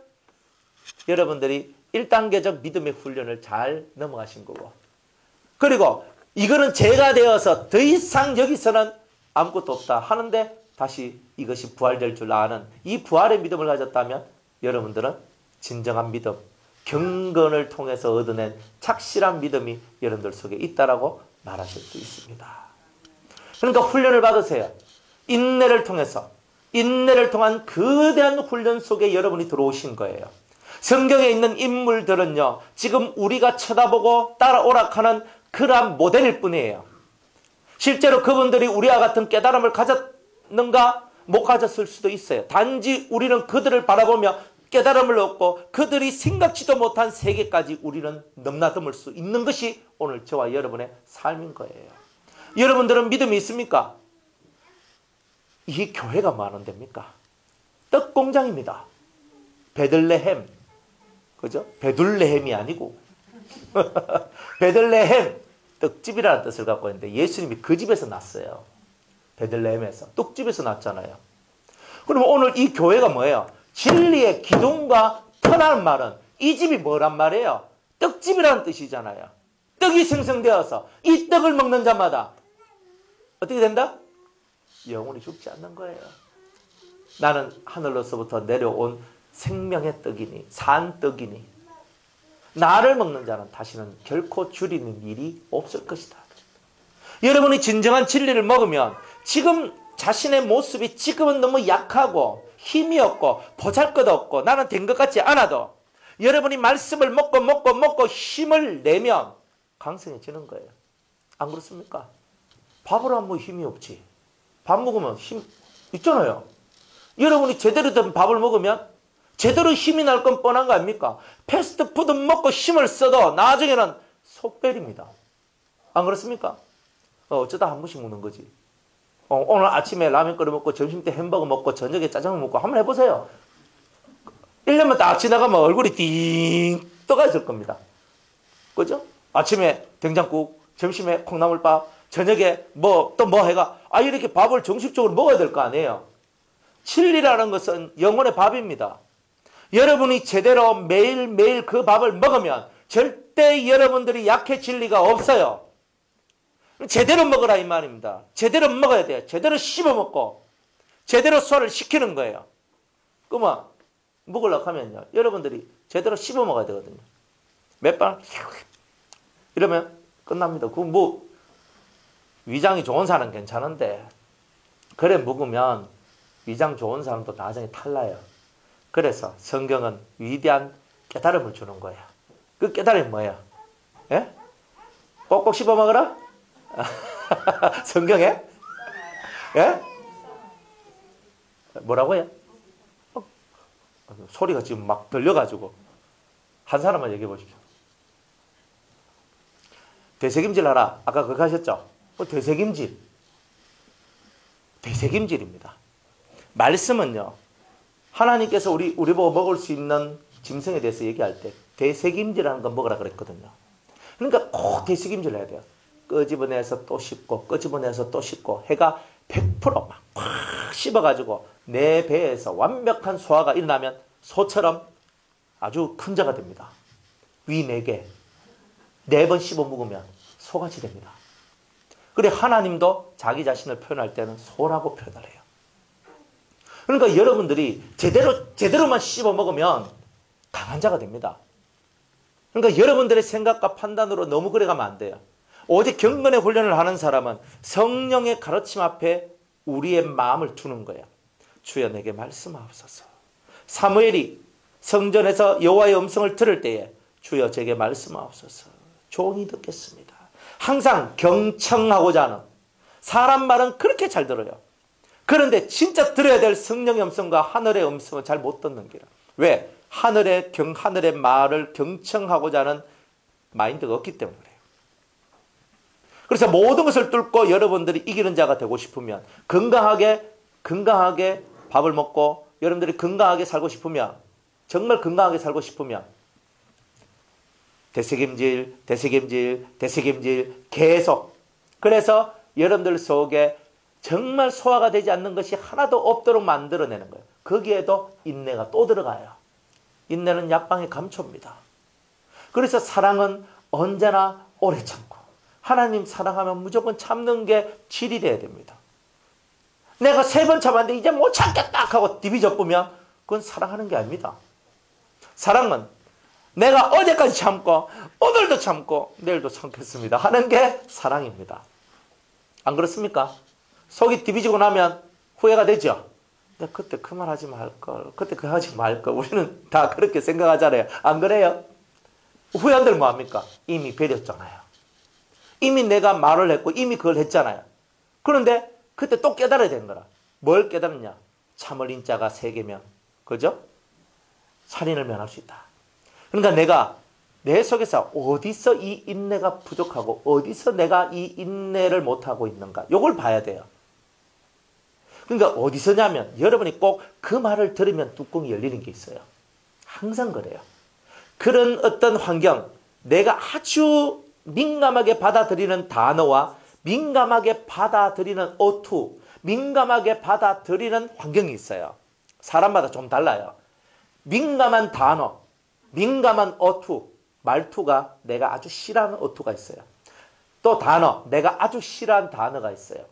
Speaker 1: 여러분들이 1단계적 믿음의 훈련을 잘 넘어가신 거고, 그리고 이거는 죄가 되어서 더 이상 여기서는 아무것도 없다 하는데 다시 이것이 부활될 줄 아는 이 부활의 믿음을 가졌다면 여러분들은 진정한 믿음, 경건을 통해서 얻어낸 착실한 믿음이 여러분들 속에 있다라고 말하실 수 있습니다. 그러니까 훈련을 받으세요. 인내를 통한 거대한 훈련 속에 여러분이 들어오신 거예요. 성경에 있는 인물들은요, 지금 우리가 쳐다보고 따라오락하는 그러한 모델일 뿐이에요. 실제로 그분들이 우리와 같은 깨달음을 가졌는가? 못 가졌을 수도 있어요. 단지 우리는 그들을 바라보며 깨달음을 얻고 그들이 생각지도 못한 세계까지 우리는 넘나들 수 있는 것이 오늘 저와 여러분의 삶인 거예요. 여러분들은 믿음이 있습니까? 이 교회가 뭐 하는 데입니까? 떡 공장입니다. 베들레헴. 그죠? 베둘레헴이 아니고. 베들레헴. 떡집이라는 뜻을 갖고 있는데 예수님이 그 집에서 났어요. 베들레헴에서. 떡집에서 났잖아요. 그러면 오늘 이 교회가 뭐예요? 진리의 기둥과 터라는 말은 이 집이 뭐란 말이에요? 떡집이라는 뜻이잖아요. 떡이 생성되어서 이 떡을 먹는 자마다 어떻게 된다? 영원히 죽지 않는 거예요. 나는 하늘로서부터 내려온 생명의 떡이니 산 떡이니 나를 먹는 자는 다시는 결코 줄이는 일이 없을 것이다. 여러분이 진정한 진리를 먹으면 지금 자신의 모습이 지금은 너무 약하고 힘이 없고 보잘것없고 나는 된 것 같지 않아도 여러분이 말씀을 먹고 힘을 내면 강성해지는 거예요. 안 그렇습니까? 밥을 하면 뭐 힘이 없지. 밥 먹으면 힘 있잖아요. 여러분이 제대로 된 밥을 먹으면 제대로 힘이 날 건 뻔한 거 아닙니까? 패스트푸드 먹고 힘을 써도 나중에는 속배립니다. 안 그렇습니까? 어쩌다 한 번씩 먹는 거지. 오늘 아침에 라면 끓여 먹고 점심 때 햄버거 먹고 저녁에 짜장면 먹고 한번 해보세요. 1년만 딱 지나가면 얼굴이 띵 떠가 있을 겁니다. 그죠? 아침에 된장국, 점심에 콩나물밥, 저녁에 또 뭐 해가 이렇게 밥을 정식적으로 먹어야 될 거 아니에요. 진리라는 것은 영혼의 밥입니다. 여러분이 제대로 매일매일 그 밥을 먹으면 절대 여러분들이 약해질 리가 없어요. 제대로 먹으라 이 말입니다. 제대로 먹어야 돼요. 제대로 씹어 먹고 제대로 소화를 시키는 거예요. 그러면 먹으려고 하면요. 여러분들이 제대로 씹어 먹어야 되거든요. 몇 번 이러면 끝납니다. 그 뭐 위장이 좋은 사람은 괜찮은데 그래 먹으면 위장 좋은 사람도 나중에 탈나요. 그래서 성경은 위대한 깨달음을 주는 거예요. 그 깨달음이 뭐예요? 예? 꼭꼭 씹어 먹어라? 성경에? 예? 뭐라고요? 소리가 지금 막 들려가지고 한 사람만 얘기해 보십시오. 되새김질 하라. 아까 그거 하셨죠? 되새김질. 되새김질입니다. 말씀은요. 하나님께서 우리 보고 먹을 수 있는 짐승에 대해서 얘기할 때 되새김질하는 거 먹으라 그랬거든요. 그러니까 꼭 되새김질 해야 돼요. 끄집어내서 또 씹고 끄집어내서 또 씹고 해가 100% 막 꽉 씹어가지고 내 배에서 완벽한 소화가 일어나면 소처럼 아주 큰 자가 됩니다. 위 4개 4번 씹어 먹으면 소같이 됩니다. 그래 하나님도 자기 자신을 표현할 때는 소라고 표현을 해요. 그러니까 여러분들이 제대로만 씹어 먹으면 강한 자가 됩니다. 그러니까 여러분들의 생각과 판단으로 너무 그래가면 안 돼요. 오직 경건의 훈련을 하는 사람은 성령의 가르침 앞에 우리의 마음을 두는 거예요. 주여 내게 말씀하옵소서. 사무엘이 성전에서 여호와의 음성을 들을 때에 주여 제게 말씀하옵소서. 종이 듣겠습니다. 항상 경청하고자 하는 사람 말은 그렇게 잘 들어요. 그런데 진짜 들어야 될 성령의 음성과 하늘의 음성은 잘 못 듣는 게라. 왜? 하늘의 말을 경청하고자 하는 마인드가 없기 때문에 그래요. 그래서 모든 것을 뚫고 여러분들이 이기는 자가 되고 싶으면 건강하게 밥을 먹고 여러분들이 건강하게 살고 싶으면 정말 건강하게 살고 싶으면 되새김질 계속. 그래서 여러분들 속에 정말 소화가 되지 않는 것이 하나도 없도록 만들어내는 거예요. 거기에도 인내가 또 들어가요. 인내는 약방의 감초입니다. 그래서 사랑은 언제나 오래 참고 하나님 사랑하면 무조건 참는 게 질이 돼야 됩니다. 내가 3번 참았는데 이제 못 참겠다 하고 디비져보면 그건 사랑하는 게 아닙니다. 사랑은 내가 어제까지 참고 오늘도 참고 내일도 참겠습니다 하는 게 사랑입니다. 안 그렇습니까? 속이 디비지고 나면 후회가 되죠. 근데 그때 그 말 하지 말걸, 그때 그 하지 말걸. 우리는 다 그렇게 생각하잖아요. 안 그래요? 후회한들 뭐합니까? 이미 배렸잖아요. 이미 내가 말을 했고 이미 그걸 했잖아요. 그런데 그때 또 깨달아야 되는 거라. 뭘 깨달았냐? 참을 인자가 3개면 그죠? 살인을 면할 수 있다. 그러니까 내가 내 속에서 어디서 이 인내가 부족하고 어디서 내가 이 인내를 못하고 있는가, 요걸 봐야 돼요. 그러니까 어디서냐면 여러분이 꼭 그 말을 들으면 뚜껑이 열리는 게 있어요. 항상 그래요. 그런 어떤 환경, 내가 아주 민감하게 받아들이는 단어와 민감하게 받아들이는 어투, 민감하게 받아들이는 환경이 있어요. 사람마다 좀 달라요. 민감한 단어, 민감한 어투, 말투가 내가 아주 싫어하는 어투가 있어요. 또 단어, 내가 아주 싫어하는 단어가 있어요.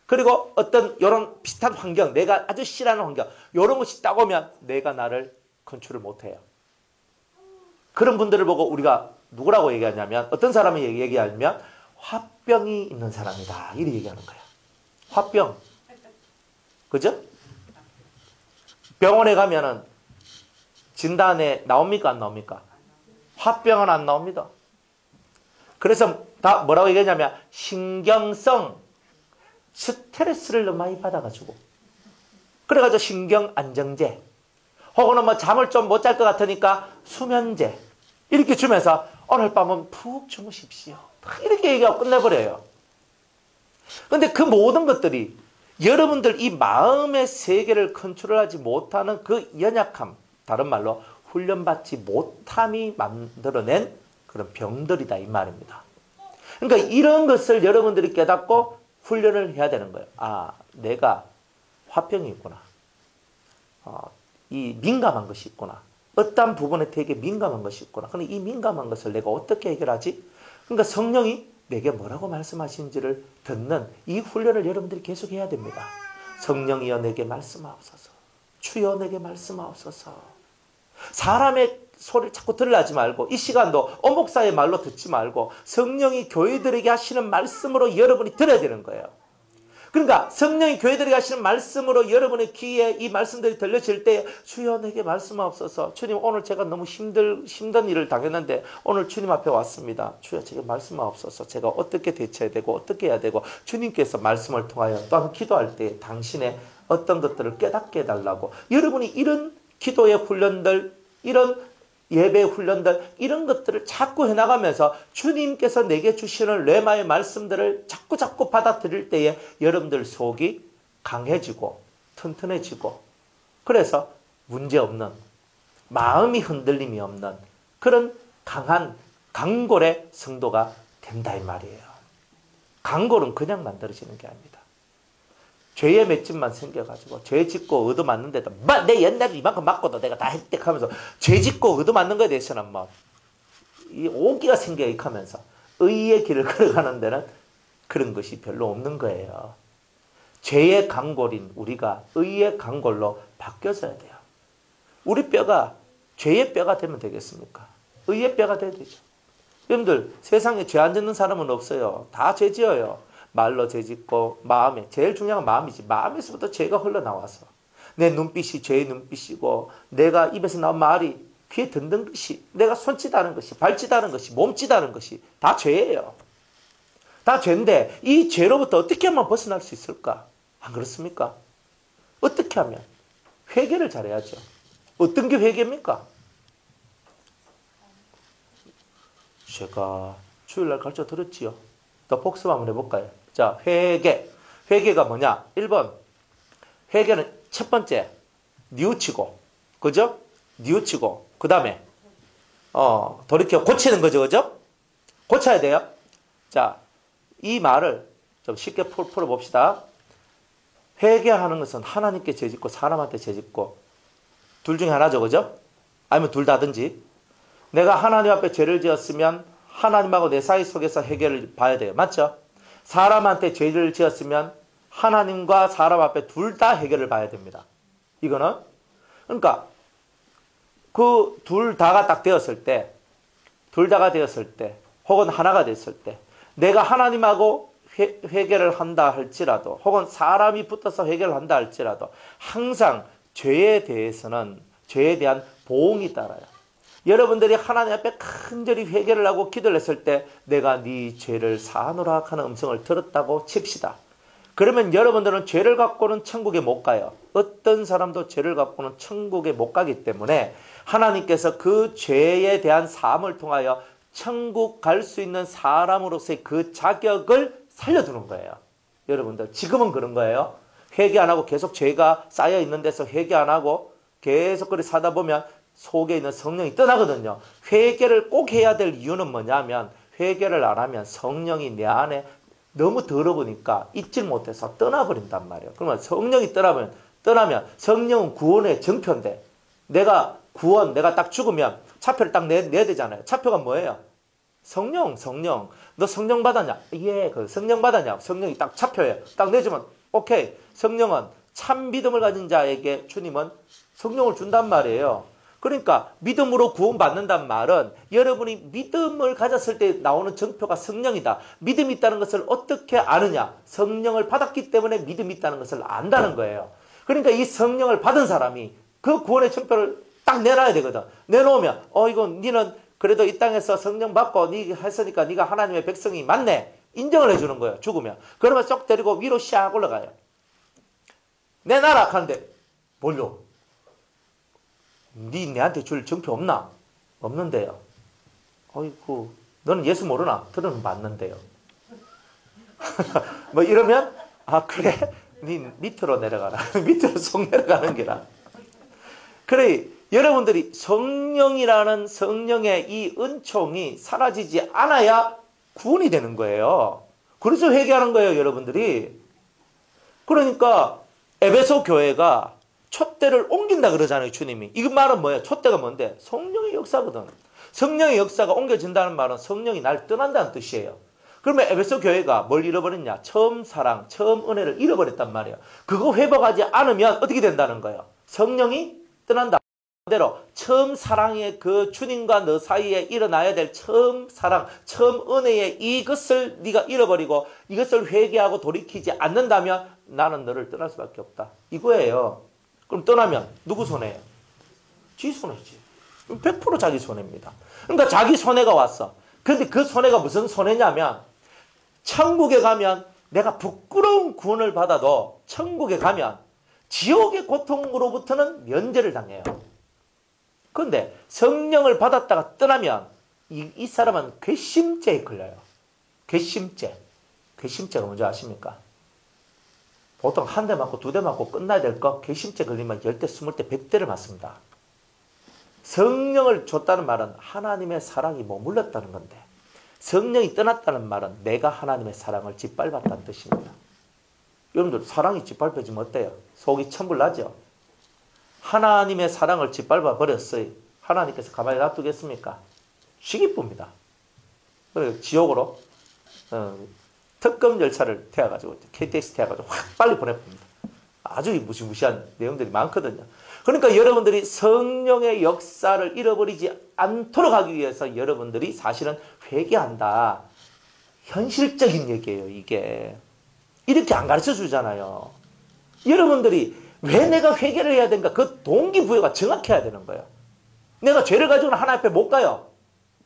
Speaker 1: 그리고 어떤 이런 비슷한 환경, 내가 아주 싫어하는 환경, 이런 것이 딱 오면 내가 나를 컨트롤 못해요. 그런 분들을 보고 우리가 누구라고 얘기하냐면, 어떤 사람이 얘기하면 화병이 있는 사람이다, 이렇게 얘기하는 거예요. 화병. 그죠? 병원에 가면은 진단에 나옵니까? 안 나옵니까? 화병은 안 나옵니다. 그래서 다 뭐라고 얘기하냐면 신경성 스트레스를 너무 많이 받아가지고, 그래가지고 신경안정제, 혹은 뭐 잠을 좀 못 잘 것 같으니까 수면제 이렇게 주면서 오늘 밤은 푹 주무십시오, 이렇게 얘기하고 끝내버려요. 근데 그 모든 것들이 여러분들 이 마음의 세계를 컨트롤하지 못하는 그 연약함, 다른 말로 훈련받지 못함이 만들어낸 그런 병들이다, 이 말입니다. 그러니까 이런 것을 여러분들이 깨닫고 훈련을 해야 되는 거예요. 아, 내가 화병이 있구나. 이 민감한 것이 있구나. 어떤 부분에 되게 민감한 것이 있구나. 근데 이 민감한 것을 내가 어떻게 해결하지? 그러니까 성령이 내게 뭐라고 말씀하시는지를 듣는 이 훈련을 여러분들이 계속 해야 됩니다. 성령이여 내게 말씀하옵소서. 주여 내게 말씀하옵소서. 사람의 소리를 자꾸 들으려지 말고, 이 시간도 어목사의 말로 듣지 말고 성령이 교회들에게 하시는 말씀으로 여러분이 들어야 되는 거예요. 그러니까 성령이 교회들에게 하시는 말씀으로 여러분의 귀에 이 말씀들이 들려질 때 주여 내게 말씀하옵소서. 주님, 오늘 제가 너무 힘든 일을 당했는데 오늘 주님 앞에 왔습니다. 주여 제게 말씀하옵소서. 제가 어떻게 대처해야 되고 어떻게 해야 되고, 주님께서 말씀을 통하여 또한 기도할 때 당신의 어떤 것들을 깨닫게 해달라고, 여러분이 이런 기도의 훈련들, 이런 예배 훈련들, 이런 것들을 자꾸 해나가면서 주님께서 내게 주시는 레마의 말씀들을 자꾸 받아들일 때에 여러분들 속이 강해지고 튼튼해지고, 그래서 문제없는, 마음이 흔들림이 없는 그런 강한 강골의 성도가 된다, 이 말이에요. 강골은 그냥 만들어지는 게 아닙니다. 죄의 맷집만 생겨가지고 죄 짓고 얻어맞는데도 내 옛날에 이만큼 맞고도 내가 다 획득하면서 죄 짓고 얻어맞는 거에 대해서는 뭐 이 오기가 생겨 익하면서 의의 길을 걸어가는 데는 그런 것이 별로 없는 거예요. 죄의 강골인 우리가 의의 강골로 바뀌어져야 돼요. 우리 뼈가 죄의 뼈가 되면 되겠습니까? 의의 뼈가 돼야 되죠. 여러분들, 세상에 죄 안 짓는 사람은 없어요. 다 죄 지어요. 말로 죄 짓고, 마음에, 제일 중요한 건 마음이지. 마음에서부터 죄가 흘러나와서 내 눈빛이 죄의 눈빛이고, 내가 입에서 나온 말이 귀에 듣는 것이, 내가 손짓하는 것이, 발짓하는 것이, 몸짓하는 것이 다 죄예요. 다 죄인데 이 죄로부터 어떻게 하면 벗어날 수 있을까? 안 그렇습니까? 어떻게 하면? 회개를 잘해야죠. 어떤 게 회개입니까? 제가 주일날 가르쳐 드렸지요. 더 복습 한번 해볼까요? 자, 회개. 회개가 뭐냐? 1번. 회개는 첫 번째, 뉘우치고. 그죠? 뉘우치고. 그 다음에, 돌이켜 고치는 거죠. 그죠? 고쳐야 돼요. 자, 이 말을 좀 쉽게 풀어봅시다. 회개하는 것은 하나님께 죄짓고 사람한테 죄짓고 둘 중에 하나죠. 그죠? 아니면 둘 다든지. 내가 하나님 앞에 죄를 지었으면 하나님하고 내 사이 속에서 해결을 봐야 돼요. 맞죠? 사람한테 죄를 지었으면 하나님과 사람 앞에 둘 다 해결을 봐야 됩니다. 이거는 그러니까 그 둘 다가 딱 되었을 때, 둘 다가 되었을 때, 혹은 하나가 됐을 때, 내가 하나님하고 회개를 한다 할지라도, 혹은 사람이 붙어서 회개를 한다 할지라도 항상 죄에 대해서는 죄에 대한 보응이 따라요. 여러분들이 하나님 앞에 간절히 회개를 하고 기도를 했을 때 내가 네 죄를 사하노라 하는 음성을 들었다고 칩시다. 그러면 여러분들은 죄를 갖고는 천국에 못 가요. 어떤 사람도 죄를 갖고는 천국에 못 가기 때문에 하나님께서 그 죄에 대한 사함을 통하여 천국 갈 수 있는 사람으로서의 그 자격을 살려두는 거예요. 여러분들 지금은 그런 거예요. 회개 안 하고 계속 죄가 쌓여 있는 데서 회개 안 하고 계속 그렇게 사다 보면 속에 있는 성령이 떠나거든요. 회개를 꼭 해야 될 이유는 뭐냐면 회개를 안 하면 성령이 내 안에 너무 더러우니까 잊질 못해서 떠나버린단 말이에요. 그러면 성령이 떠나면 성령은 구원의 정표인데 내가 딱 죽으면 차표를 딱 내야 되잖아요. 차표가 뭐예요? 성령. 너 성령 받았냐? 예, 그 성령 받았냐? 성령이 딱 차표예요. 딱 내주면 오케이. 성령은 참 믿음을 가진 자에게 주님은 성령을 준단 말이에요. 그러니까 믿음으로 구원받는단 말은 여러분이 믿음을 가졌을 때 나오는 정표가 성령이다. 믿음이 있다는 것을 어떻게 아느냐? 성령을 받았기 때문에 믿음이 있다는 것을 안다는 거예요. 그러니까 이 성령을 받은 사람이 그 구원의 정표를 딱 내놔야 되거든. 내놓으면 이거 니는 그래도 이 땅에서 성령 받고 니 했으니까 니가 하나님의 백성이 맞네. 인정을 해주는 거예요. 죽으면. 그러면 쏙 데리고 위로 샥 올라가요. 내놔라 하는데 뭘요? 내한테 줄 정표 없나? 없는데요. 어이구, 너는 예수 모르나? 들으면 맞는데요. 뭐 이러면 그래? 니 밑으로 내려가라. 밑으로 쏙 내려가는 게라. 그래, 여러분들이 성령이라는 성령의 이 은총이 사라지지 않아야 구원이 되는 거예요. 그래서 회개하는 거예요, 여러분들이. 그러니까 에베소 교회가 촛대를 옮긴다 그러잖아요, 주님이. 이 말은 뭐예요? 촛대가 뭔데? 성령의 역사거든. 성령의 역사가 옮겨진다는 말은 성령이 날 떠난다는 뜻이에요. 그러면 에베소 교회가 뭘 잃어버렸냐? 처음 사랑, 처음 은혜를 잃어버렸단 말이에요. 그거 회복하지 않으면 어떻게 된다는 거예요? 성령이 떠난다. 반대로 처음 사랑의 그 주님과 너 사이에 일어나야 될 처음 사랑, 처음 은혜의 이것을 네가 잃어버리고 이것을 회개하고 돌이키지 않는다면 나는 너를 떠날 수밖에 없다. 이거예요. 그럼 떠나면 누구 손해예요? 지 손해지. 100% 자기 손해입니다. 그러니까 자기 손해가 왔어. 근데 그 손해가 무슨 손해냐면 천국에 가면 내가 부끄러운 구원을 받아도 천국에 가면 지옥의 고통으로부터는 면제를 당해요. 그런데 성령을 받았다가 떠나면 이 사람은 괘씸죄에 걸려요. 괘씸죄. 괘씸죄가 뭔지 아십니까? 보통 한 대 맞고 두 대 맞고 끝나야 될 거 괘씸죄 걸리면 10대, 20대, 100대를 맞습니다. 성령을 줬다는 말은 하나님의 사랑이 머물렀다는 건데 성령이 떠났다는 말은 내가 하나님의 사랑을 짓밟았다는 뜻입니다. 여러분들 사랑이 짓밟혀지면 어때요? 속이 천불나죠? 하나님의 사랑을 짓밟아 버렸어요. 하나님께서 가만히 놔두겠습니까? 시기쁩니다. 그래서 지옥으로 특급 열차를 태워가지고 KTX 태워가지고 확 빨리 보내봅니다. 아주 무시무시한 내용들이 많거든요. 그러니까 여러분들이 성령의 역사를 잃어버리지 않도록 하기 위해서 여러분들이 사실은 회개한다. 현실적인 얘기예요, 이게. 이렇게 안 가르쳐 주잖아요. 여러분들이 왜 내가 회개를 해야 되는가? 그 동기부여가 정확해야 되는 거예요. 내가 죄를 가지고는 하나님 앞에 못 가요.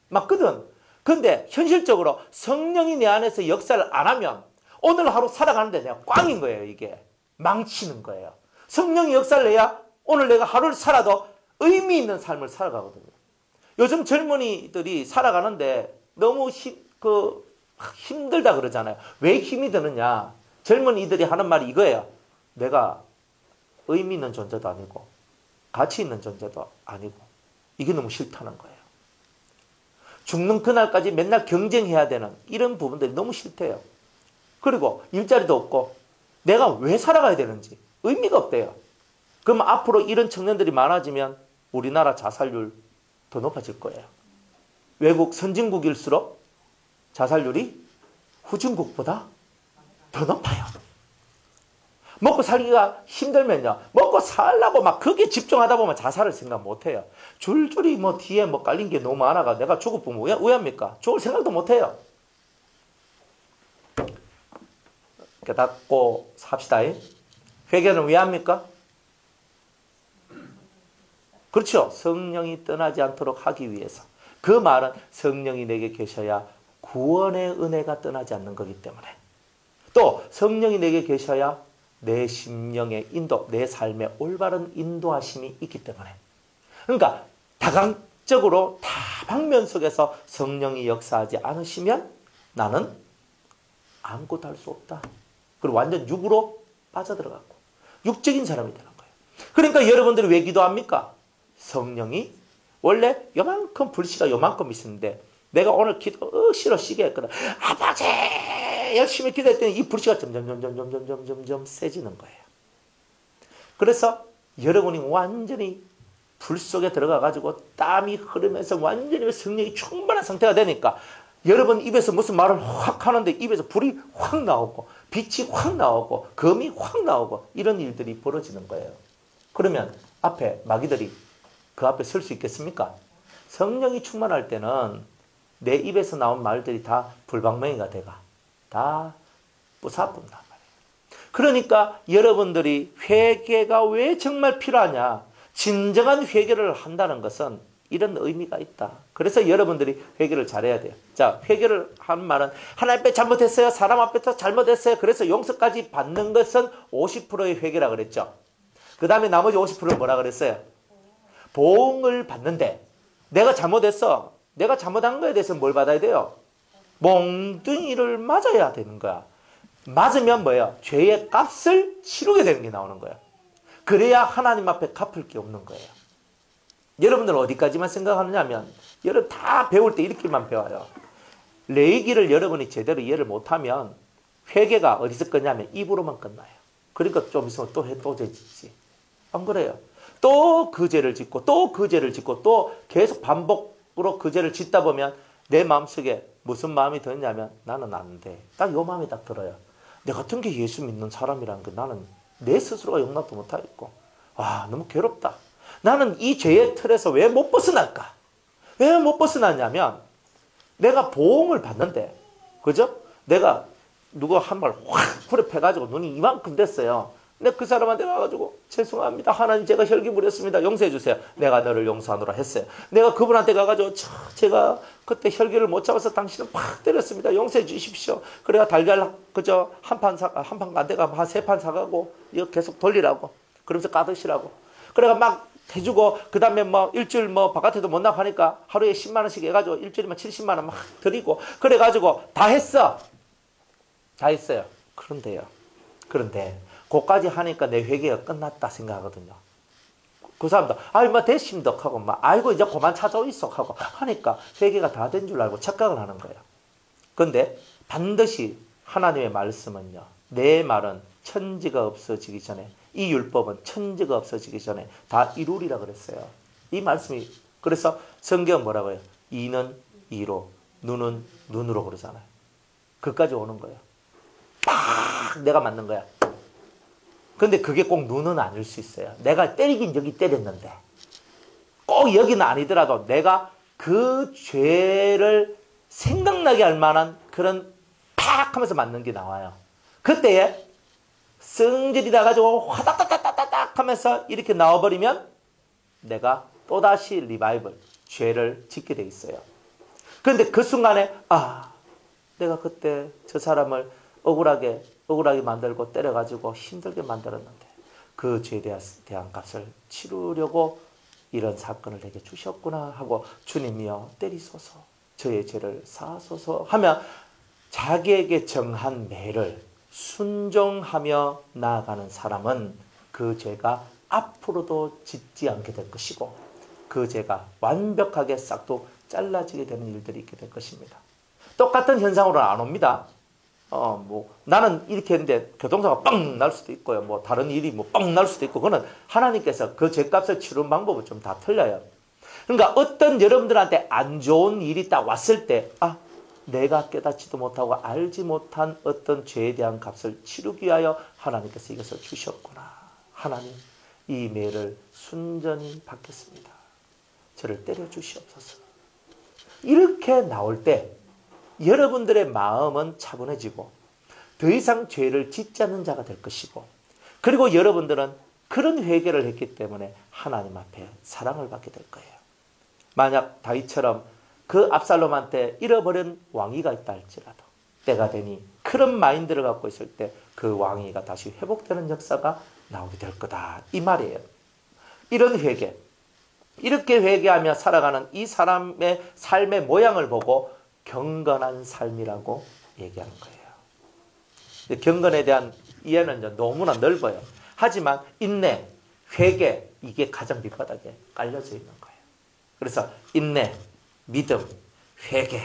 Speaker 1: 맞거든. 근데 현실적으로 성령이 내 안에서 역사를 안 하면 오늘 하루 살아가는데 내가 꽝인 거예요, 이게. 망치는 거예요. 성령이 역사를 해야 오늘 내가 하루를 살아도 의미 있는 삶을 살아가거든요. 요즘 젊은이들이 살아가는데 너무 힘들다 그러잖아요. 왜 힘이 드느냐? 젊은이들이 하는 말이 이거예요. 내가 의미 있는 존재도 아니고 가치 있는 존재도 아니고 이게 너무 싫다는 거예요. 죽는 그날까지 맨날 경쟁해야 되는 이런 부분들이 너무 싫대요. 그리고 일자리도 없고 내가 왜 살아가야 되는지 의미가 없대요. 그럼 앞으로 이런 청년들이 많아지면 우리나라 자살률 더 높아질 거예요. 외국 선진국일수록 자살률이 후진국보다 더 높아요. 먹고 살기가 힘들면요. 먹고 살라고 막 거기에 집중하다 보면 자살을 생각 못해요. 줄줄이 뒤에 깔린 게 너무 많아가 내가 죽을 보면 왜 합니까? 죽을 생각도 못해요. 깨닫고 삽시다. 회개는 왜 합니까? 그렇죠. 성령이 떠나지 않도록 하기 위해서. 그 말은 성령이 내게 계셔야 구원의 은혜가 떠나지 않는 거기 때문에. 또 성령이 내게 계셔야 내 심령의 인도, 내 삶의 올바른 인도하심이 있기 때문에. 그러니까 다각적으로 다방면 속에서 성령이 역사하지 않으시면 나는 아무것도 할 수 없다. 그리고 완전 육으로 빠져들어갔고 육적인 사람이 되는 거예요. 그러니까 여러분들이 왜 기도합니까? 성령이 원래 요만큼 불씨가 요만큼 있었는데 내가 오늘 기도 억지로 쉬게 했거든. 아버지 열심히 기도했더니 이 불씨가 점점 세지는 거예요. 그래서 여러분이 완전히 불 속에 들어가가지고 땀이 흐르면서 완전히 성령이 충만한 상태가 되니까 여러분 입에서 무슨 말을 확 하는데 입에서 불이 확 나오고 빛이 확 나오고 검이 확 나오고 이런 일들이 벌어지는 거예요. 그러면 앞에 마귀들이 그 앞에 설 수 있겠습니까? 성령이 충만할 때는 내 입에서 나온 말들이 다 불방맹이가 돼가 다 부사뿐단 말이에요. 그러니까 여러분들이 회개가 왜 정말 필요하냐? 진정한 회개를 한다는 것은 이런 의미가 있다. 그래서 여러분들이 회개를 잘해야 돼요. 자, 회개를 한 말은 하나님 앞에 잘못했어요. 사람 앞에서 잘못했어요. 그래서 용서까지 받는 것은 50%의 회개라 그랬죠. 그 다음에 나머지 50%를 뭐라 그랬어요? 보응을 받는데 내가 잘못했어. 내가 잘못한 거에 대해서 뭘 받아야 돼요? 몽둥이를 맞아야 되는 거야. 맞으면 뭐예요? 죄의 값을 치르게 되는 게 나오는 거야. 그래야 하나님 앞에 갚을 게 없는 거예요. 여러분들 어디까지만 생각하느냐면 여러분 다 배울 때 이렇게만 배워요. 레위기를 여러분이 제대로 이해를 못하면 회개가 어디서 끝나면 입으로만 끝나요. 그러니까 좀 있으면 또 죄 짓지. 안 그래요? 또 그 죄를 짓고 또 그 죄를 짓고 또 계속 반복으로 그 죄를 짓다 보면 내 마음속에 무슨 마음이 드냐면 나는 안 돼. 딱 요 마음이 딱 들어요. 내 같은 게 예수 믿는 사람이라는 게 나는 내 스스로가 용납도 못하겠고 와 너무 괴롭다. 나는 이 죄의 틀에서 왜 못 벗어날까? 왜 못 벗어나냐면 내가 보응을 받는데 그죠? 내가 누가 한 말 확 불에 패가지고 눈이 이만큼 됐어요. 근데 그 사람한테 가가지고 죄송합니다. 하나님 제가 혈기 부렸습니다. 용서해 주세요. 내가 너를 용서하노라 했어요. 내가 그분한테 가가지고 제가 그때 혈기를 못 잡아서 당신을 팍 때렸습니다. 용서해 주십시오. 그래가 달걀 그저 한 판 안 돼가 한 3판 사가고 이거 계속 돌리라고. 그러면서 까드시라고. 그래가 막 해주고 그 다음에 뭐 일주일 뭐 바깥에도 못 나가니까 하루에 10만 원씩 해가지고 일주일이면 70만 원 막 드리고 그래가지고 다 했어. 다 했어요. 그런데 그까지 하니까 내 회개가 끝났다 생각하거든요. 그 사람도 아이 뭐 대심덕 하고 막 아이고 이제 그만 찾아오이소 하고 하니까 회개가 다 된 줄 알고 착각을 하는 거예요. 그런데 반드시 하나님의 말씀은요. 내 말은 천지가 없어지기 전에 이 율법은 천지가 없어지기 전에 다 이루리라 그랬어요. 이 말씀이 그래서 성경 뭐라고 해요? 이는 이로 눈은 눈으로 그러잖아요. 그까지 오는 거예요. 팍 내가 맞는 거야. 근데 그게 꼭 눈은 아닐 수 있어요. 내가 때리긴 여기 때렸는데 꼭 여기는 아니더라도 내가 그 죄를 생각나게 할 만한 그런 팍 하면서 맞는 게 나와요. 그때에 성질이 나가지고 화닥닥닥닥닥 하면서 이렇게 나와버리면 내가 또다시 리바이벌, 죄를 짓게 돼 있어요. 그런데 그 순간에 내가 그때 저 사람을 억울하게 만들고 때려가지고 힘들게 만들었는데 그 죄에 대한 값을 치르려고 이런 사건을 내게 주셨구나 하고 주님이여 때리소서 저의 죄를 사하소서 하면 자기에게 정한 매를 순종하며 나아가는 사람은 그 죄가 앞으로도 짓지 않게 될 것이고 그 죄가 완벽하게 싹둑 잘라지게 되는 일들이 있게 될 것입니다. 똑같은 현상으로는 안 옵니다. 나는 이렇게 했는데 교통사고가 빵 날 수도 있고요. 뭐 다른 일이 뭐 빵 날 수도 있고 그거는 하나님께서 그 죄값을 치르는 방법은 좀 다 틀려요. 그러니까 어떤 여러분들한테 안 좋은 일이 딱 왔을 때 내가 깨닫지도 못하고 알지 못한 어떤 죄에 대한 값을 치르기 위하여 하나님께서 이것을 주셨구나. 하나님 이 매를 순전히 받겠습니다. 저를 때려 주시옵소서. 이렇게 나올 때 여러분들의 마음은 차분해지고 더 이상 죄를 짓지 않는 자가 될 것이고 그리고 여러분들은 그런 회개를 했기 때문에 하나님 앞에 사랑을 받게 될 거예요. 만약 다윗처럼 그 압살롬한테 잃어버린 왕위가 있다 할지라도 때가 되니 그런 마인드를 갖고 있을 때 그 왕위가 다시 회복되는 역사가 나오게 될 거다. 이 말이에요. 이런 회개, 이렇게 회개하며 살아가는 이 사람의 삶의 모양을 보고 경건한 삶이라고 얘기하는 거예요. 경건에 대한 이해는 너무나 넓어요. 하지만 인내, 회개 이게 가장 밑바닥에 깔려져 있는 거예요. 그래서 인내, 믿음, 회개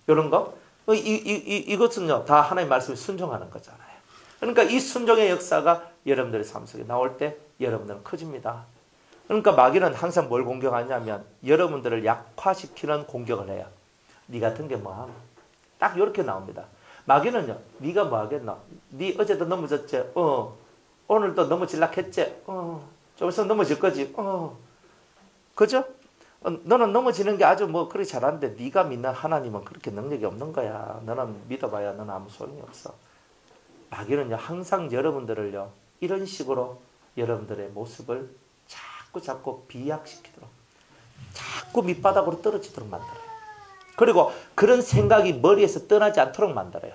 Speaker 1: 이런 거 이것은요 다 하나님의 말씀에 순종하는 거잖아요. 그러니까 이 순종의 역사가 여러분들의 삶 속에 나올 때 여러분들은 커집니다. 그러니까 마귀는 항상 뭘 공격하냐면 여러분들을 약화시키는 공격을 해요. 네 같은 게 뭐하노? 딱 이렇게 나옵니다. 마귀는요, 네가 뭐 하겠노? 네 어제도 넘어졌지? 오늘도 넘어질락했지? 좀 있으면 넘어질 거지? 그죠? 너는 넘어지는 게 아주 뭐 그렇게 잘하는데 네가 믿는 하나님은 그렇게 능력이 없는 거야. 너는 믿어봐야 너는 아무 소용이 없어. 마귀는요, 항상 여러분들을요, 이런 식으로 여러분들의 모습을 자꾸 비약시키도록, 자꾸 밑바닥으로 떨어지도록 만들어요. 그리고 그런 생각이 머리에서 떠나지 않도록 만들어요.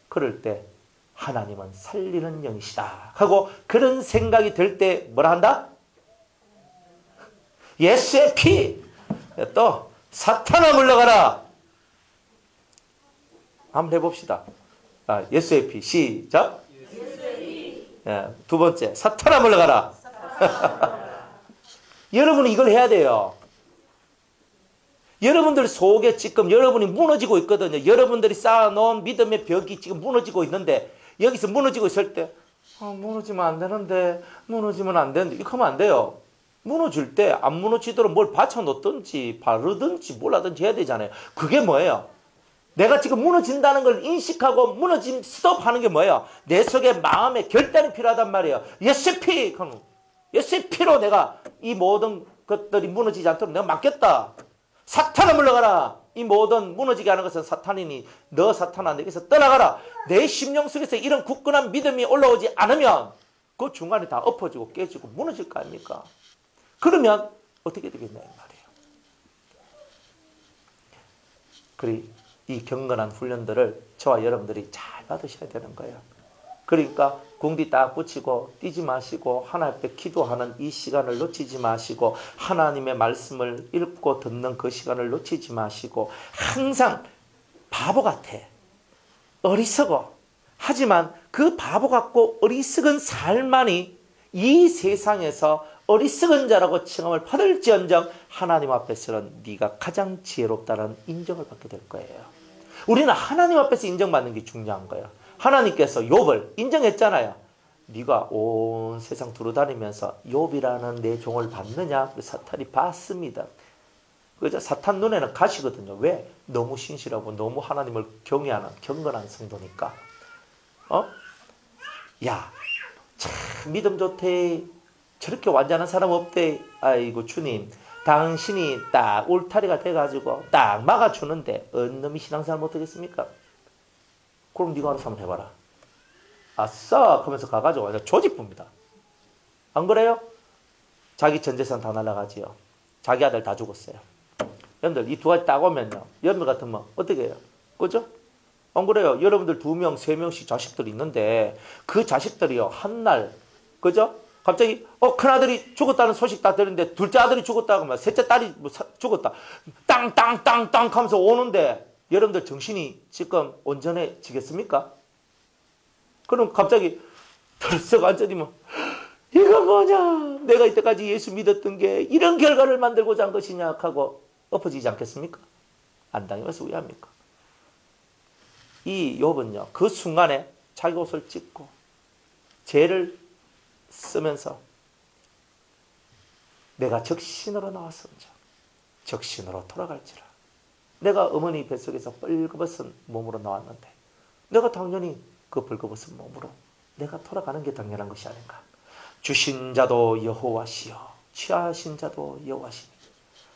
Speaker 1: 그럴 때 하나님은 살리는 영이시다 하고 그런 생각이 들 때 뭐라 한다? 예수의 피! 또 사탄아 물러가라! 한번 해봅시다. 예수의 피 시작. 예수의 피. 두 번째 사탄아 물러가라. 여러분이 이걸 해야 돼요. 여러분들 속에 지금 여러분이 무너지고 있거든요. 여러분들이 쌓아놓은 믿음의 벽이 지금 무너지고 있는데 여기서 무너지고 있을 때 무너지면 안 되는데 무너지면 안 되는데 이렇게 하면 안 돼요. 무너질 때 안 무너지도록 뭘 받쳐놓든지 바르든지 뭘 하든지 해야 되잖아요. 그게 뭐예요? 내가 지금 무너진다는 걸 인식하고 무너짐 스톱하는 게 뭐예요? 내 속에 마음의 결단이 필요하단 말이에요. 예수의 피! 예수의 피로 내가 이 모든 것들이 무너지지 않도록 내가 맡겼다. 사탄아 물러가라. 이 모든 무너지게 하는 것은 사탄이니 너 사탄아 내게서 떠나가라. 내 심령 속에서 이런 굳건한 믿음이 올라오지 않으면 그 중간에 다 엎어지고 깨지고 무너질 거 아닙니까? 그러면 어떻게 되겠냐 이 말이에요. 그리 이 경건한 훈련들을 저와 여러분들이 잘 받으셔야 되는 거예요. 그러니까 궁디 딱 붙이고 뛰지 마시고 하나님 앞에 기도하는 이 시간을 놓치지 마시고 하나님의 말씀을 읽고 듣는 그 시간을 놓치지 마시고 항상 바보 같아. 어리석어. 하지만 그 바보 같고 어리석은 삶만이 이 세상에서 어리석은 자라고 칭함을 받을지언정 하나님 앞에서는 네가 가장 지혜롭다는 인정을 받게 될 거예요. 우리는 하나님 앞에서 인정받는 게 중요한 거예요. 하나님께서 욥을 인정했잖아요. 네가 온 세상 두루다니면서 욥이라는 내 종을 봤느냐? 사탄이 봤습니다. 그죠? 사탄 눈에는 가시거든요. 왜? 너무 신실하고 너무 하나님을 경외하는 경건한 성도니까. 야, 참 믿음 좋대. 저렇게 완전한 사람 없대. 아이고 주님, 당신이 딱 울타리가 돼가지고 딱 막아주는데 어느 놈이 신앙생활 못하겠습니까? 그럼 네가 알아서 한번 해봐라. 아싸 하면서 가가지고 완전 조직부입니다. 안 그래요? 자기 전 재산 다 날라가지요. 자기 아들 다 죽었어요. 여러분들 이 두 가지 딱 오면요. 여러분들 같으면 어떻게 해요? 그죠? 안 그래요? 여러분들 2명, 3명씩 자식들이 있는데 그 자식들이요. 한날 그죠? 갑자기 큰아들이 죽었다는 소식 다 들었는데 둘째 아들이 죽었다고 하면 셋째 딸이 죽었다. 땅땅땅땅 하면서 오는데 여러분들 정신이 지금 온전해지겠습니까? 그럼 갑자기 벌써 완전히 이거 뭐냐? 내가 이때까지 예수 믿었던 게 이런 결과를 만들고자 한 것이냐 하고 엎어지지 않겠습니까? 안 당해서 왜 합니까? 이 욥은요. 그 순간에 자기 옷을 찢고 죄를 쓰면서 내가 적신으로 나왔은즉 적신으로 돌아갈지라. 내가 어머니 뱃속에서 벌거벗은 몸으로 나왔는데 내가 당연히 그 벌거벗은 몸으로 내가 돌아가는 게 당연한 것이 아닌가. 주신 자도 여호와시여 취하신 자도 여호와시니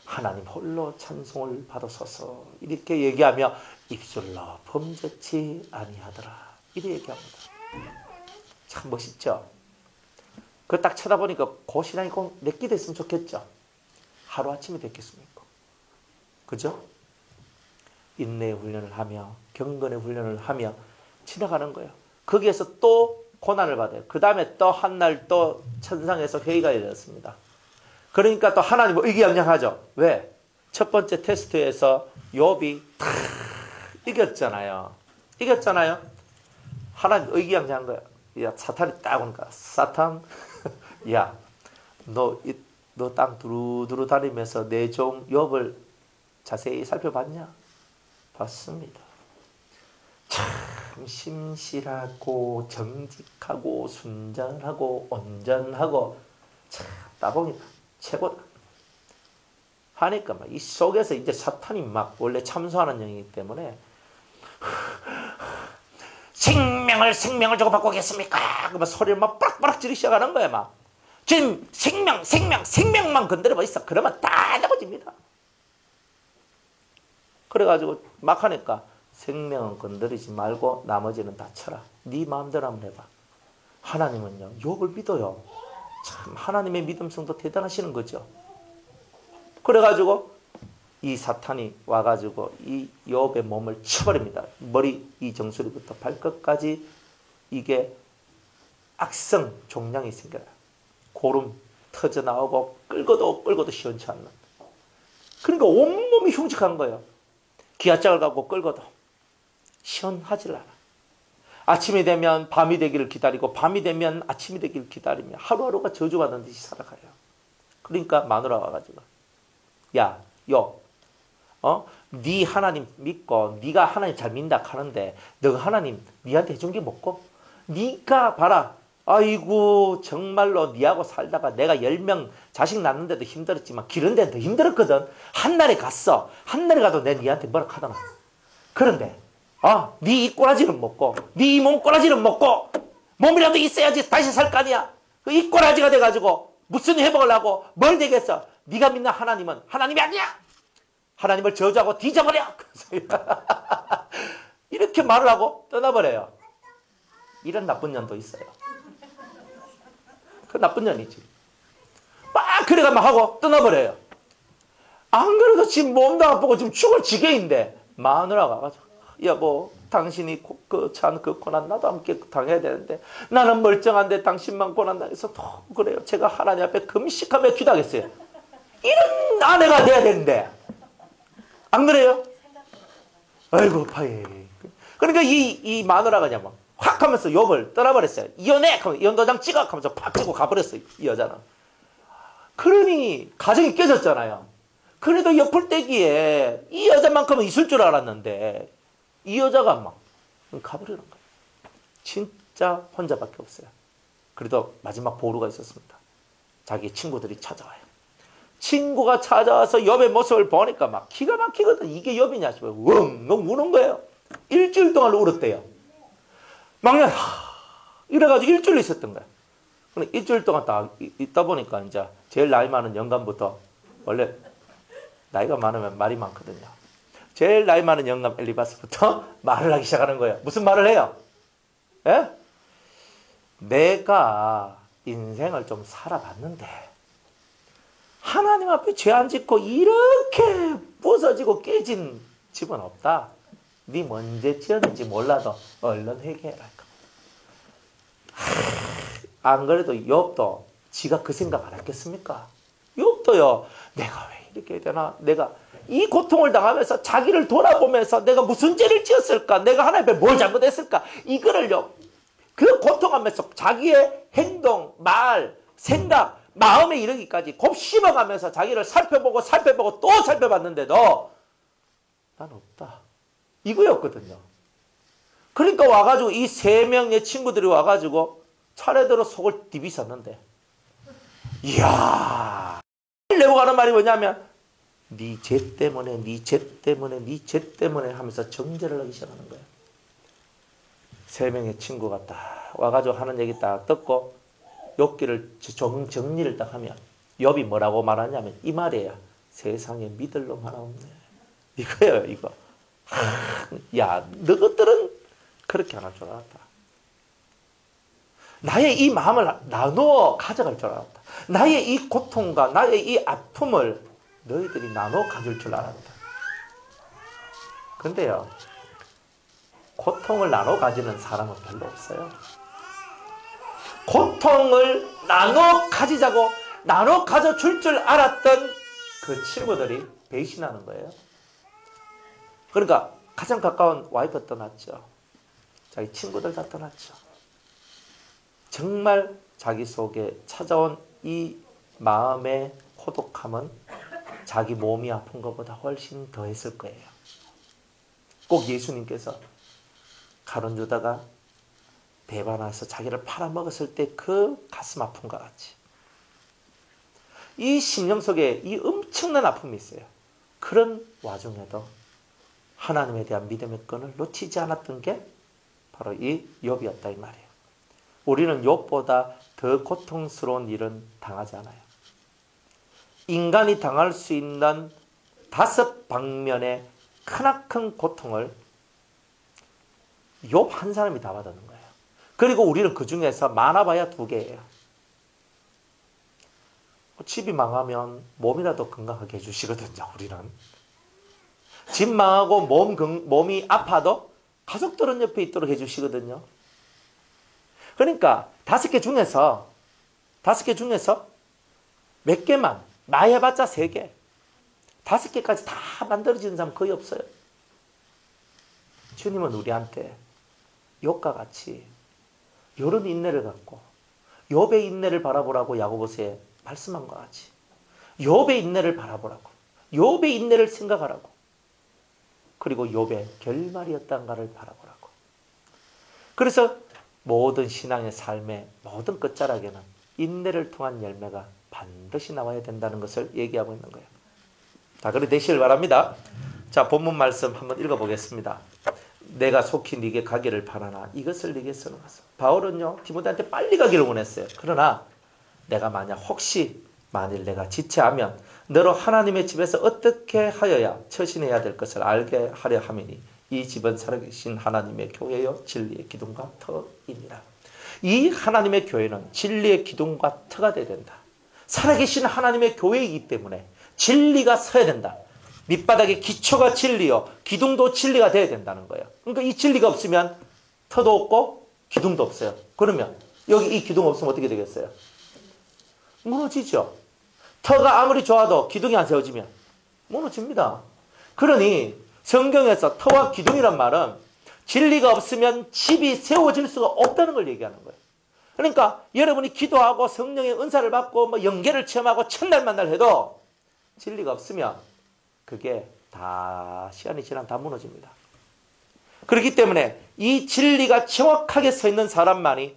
Speaker 1: 하나님 홀로 찬송을 받으소서. 이렇게 얘기하며 입술로 범죄치 아니하더라. 이렇게 얘기합니다. 참 멋있죠? 그거 딱 쳐다보니까 그 신앙이 꼭 내게 됐으면 좋겠죠? 하루아침에 됐겠습니까? 그죠? 인내의 훈련을 하며 경건의 훈련을 하며 지나가는 거예요. 거기에서 또 고난을 받아요. 그 다음에 또 한 날 또 천상에서 회의가 열렸습니다. 그러니까 또 하나님 의기양양하죠. 왜? 첫 번째 테스트에서 욥이 탁 이겼잖아요. 이겼잖아요. 하나님 의기양양한 거예요. 야, 사탄이 딱 오니까 사탄 야, 너 땅 두루두루 다니면서 내 종 욥을 자세히 살펴봤냐? 봤습니다. 참 심실하고 정직하고 순전하고 온전하고 참 따봉이다. 최고다. 하니까 막 이 속에서 이제 사탄이 막 원래 참소하는 영이기 때문에 생명을 주고 바꾸겠습니까? 그러면 소리를 막 빠락빠락 지르기 시작하는 거야 막. 지금 생명만 건드려 있어. 그러면 다 잡아집니다. 그래가지고 막 하니까 생명은 건드리지 말고 나머지는 다 쳐라. 네 마음대로 한번 해봐. 하나님은요 욥을 믿어요. 참 하나님의 믿음성도 대단하시는 거죠. 그래가지고 이 사탄이 와가지고 이 욥의 몸을 쳐버립니다. 머리 이 정수리부터 발끝까지 이게 악성 종양이 생겨요. 고름 터져 나오고 끌고도 시원치 않는. 그러니까 온몸이 흉측한 거예요. 기아짝을 갖고 끌고도 시원하질 않아. 아침이 되면 밤이 되기를 기다리고 밤이 되면 아침이 되기를 기다리며 하루하루가 저주받는 듯이 살아가요. 그러니까 마누라가 와가지고 야, 네 하나님 믿고 네가 하나님 잘 믿는다 하는데 너 하나님 네한테 해준 게 뭐고? 네가 봐라. 아이고 정말로 네하고 살다가 내가 10명 자식 낳는데도 힘들었지만 기른 데는 더 힘들었거든. 한날에 갔어. 한날에 가도 내 네한테 뭐라 하더나. 그런데 네 이 꼬라지는 먹고 네 이 몸 꼬라지는 먹고 몸이라도 있어야지 다시 살 거 아니야. 이 꼬라지가 돼가지고 무슨 회복을 하고 뭘 되겠어. 네가 믿는 하나님은 하나님이 아니야. 하나님을 저주하고 뒤져버려. 이렇게 말을 하고 떠나버려요. 이런 나쁜 년도 있어요. 그 나쁜 년이지. 막 그래가 막 하고 떠나버려요. 안 그래도 지금 몸도 아프고 지금 죽을 지경인데 마누라가 가지고 여보 당신이 그 고난 나도 함께 당해야 되는데 나는 멀쩡한데 당신만 고난 당해서 그래요. 제가 하나님 앞에 금식하며 기도하겠어요. 이런 아내가 돼야 되는데 안 그래요? 아이고 파이. 그러니까 이 마누라가 그냥 막 확 하면서 욥을 떠나버렸어요. 이혼해! 하면서 이혼도장 찍어! 하면서 팍 찍고 가버렸어요. 이 여자는. 그러니 가정이 깨졌잖아요. 그래도 옆을떼기에 이 여자만큼은 있을 줄 알았는데 이 여자가 막 가버리는 거예요. 진짜 혼자밖에 없어요. 그래도 마지막 보루가 있었습니다. 자기 친구들이 찾아와요. 친구가 찾아와서 욥의 모습을 보니까 막 기가 막히거든. 이게 욥이냐 싶어요. 웅웅 우는 거예요. 일주일 동안 울었대요. 막내 이래가지고 일주일 있었던 거야. 근데 일주일 동안 딱 있다 보니까 이제 제일 나이 많은 영감부터 원래 나이가 많으면 말이 많거든요. 제일 나이 많은 영감 엘리바스부터 말을 하기 시작하는 거예요. 무슨 말을 해요? 예? 내가 인생을 좀 살아봤는데 하나님 앞에 죄 안 짓고 이렇게 부서지고 깨진 집은 없다. 네 언제 지었는지 몰라도 얼른 회개해라. 안 그래도 욥도 지가 그 생각 안 했겠습니까? 욥도요. 내가 왜 이렇게 해야 되나? 내가 이 고통을 당하면서 자기를 돌아보면서 내가 무슨 죄를 지었을까? 내가 하나님 앞에 뭘 잘못했을까? 이거를요. 그 고통하면서 자기의 행동, 말, 생각, 마음에 이르기까지 곱씹어가면서 자기를 살펴보고 또 살펴봤는데도 난 없다. 이거였거든요. 그러니까 와가지고 이 3명의 친구들이 와가지고 차례대로 속을 디비셨는데 이야 내고 가는 말이 뭐냐면 네 죄 때문에 하면서 정죄를 하기 시작하는 거예요. 3명의 친구가 딱 와가지고 하는 얘기 딱 듣고 욥기를 정리를 딱 하면 욥이 뭐라고 말하냐면 이 말이에요. 세상에 믿을 놈 하나 없네. 이거예요. 이거. 야 너것들은 그렇게 안 할 줄 알았다. 나의 이 마음을 나누어 가져갈 줄 알았다. 나의 이 고통과 나의 이 아픔을 너희들이 나눠 가질 줄 알았다. 근데요 고통을 나눠 가지는 사람은 별로 없어요. 고통을 나눠 가지자고 나눠 가져줄 줄 알았던 그 친구들이 배신하는 거예요. 그러니까 가장 가까운 와이프 떠났죠. 자기 친구들 다 떠났죠. 정말 자기 속에 찾아온 이 마음의 고독함은 자기 몸이 아픈 것보다 훨씬 더 했을 거예요. 꼭 예수님께서 가룟 유다가 배반해서 자기를 팔아먹었을 때 그 가슴 아픔과 같이 이 심령 속에 이 엄청난 아픔이 있어요. 그런 와중에도 하나님에 대한 믿음의 끈을 놓치지 않았던 게 바로 이 욥이었다 이 말이에요. 우리는 욥보다 더 고통스러운 일은 당하지 않아요. 인간이 당할 수 있는 5방면의 크나큰 고통을 욥 한 사람이 다 받았는 거예요. 그리고 우리는 그 중에서 많아봐야 2개예요. 집이 망하면 몸이라도 건강하게 해주시거든요. 우리는 집 망하고 몸이 아파도 가족들은 옆에 있도록 해주시거든요. 그러니까 5개 중에서 몇 개만 많이 해봤자 3개 5개까지 다 만들어지는 사람 거의 없어요. 주님은 우리한테 욥과 같이 이런 인내를 갖고 욥의 인내를 바라보라고 야고보서에 말씀한 것 같이 욥의 인내를 바라보라고 욥의 인내를 생각하라고 그리고 욥의 결말이었던가를 바라보라고. 그래서 모든 신앙의 삶의 모든 끝자락에는 인내를 통한 열매가 반드시 나와야 된다는 것을 얘기하고 있는 거예요. 자, 그래 되시길 바랍니다. 자, 본문 말씀 한번 읽어보겠습니다. 내가 속히 네게 가기를 바라나 이것을 네게 써놓았어. 바울은요 디모데한테 빨리 가기를 원했어요. 그러나 내가 만일 내가 지체하면 너로 하나님의 집에서 어떻게 하여야 처신해야 될 것을 알게 하려 함이니 이 집은 살아계신 하나님의 교회요 진리의 기둥과 터이니라. 이 하나님의 교회는 진리의 기둥과 터가 되어야 된다. 살아계신 하나님의 교회이기 때문에 진리가 서야 된다. 밑바닥의 기초가 진리요 기둥도 진리가 되어야 된다는 거예요. 그러니까 이 진리가 없으면 터도 없고 기둥도 없어요. 그러면 여기 이 기둥 없으면 어떻게 되겠어요? 무너지죠. 터가 아무리 좋아도 기둥이 안 세워지면 무너집니다. 그러니 성경에서 터와 기둥이란 말은 진리가 없으면 집이 세워질 수가 없다는 걸 얘기하는 거예요. 그러니까 여러분이 기도하고 성령의 은사를 받고 영계를 체험하고 첫날 만날 해도 진리가 없으면 그게 다 시간이 지나면 다 무너집니다. 그렇기 때문에 이 진리가 정확하게 서 있는 사람만이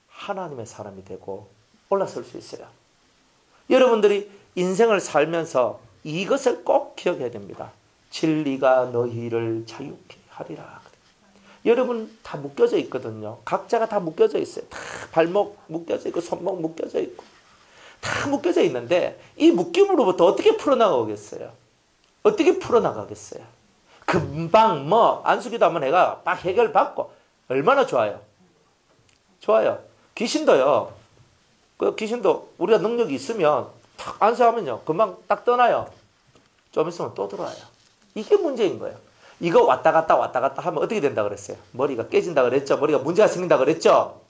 Speaker 1: 하나님의 사람이 되고 올라설 수 있어요. 여러분들이 인생을 살면서 이것을 꼭 기억해야 됩니다. 진리가 너희를 자유케 하리라. 여러분 다 묶여져 있거든요. 각자가 다 묶여져 있어요. 다 발목 묶여져 있고 손목 묶여져 있고 다 묶여져 있는데 이 묶임으로부터 어떻게 풀어나가겠어요? 어떻게 풀어나가겠어요? 금방 안수기도 한번 해가 딱 해결받고 얼마나 좋아요. 좋아요. 귀신도요. 그 귀신도 우리가 능력이 있으면 탁 안수하면요. 금방 딱 떠나요. 좀 있으면 또 들어와요. 이게 문제인 거예요. 이거 왔다 갔다 하면 어떻게 된다 그랬어요? 머리가 깨진다 그랬죠? 머리가 문제가 생긴다 그랬죠?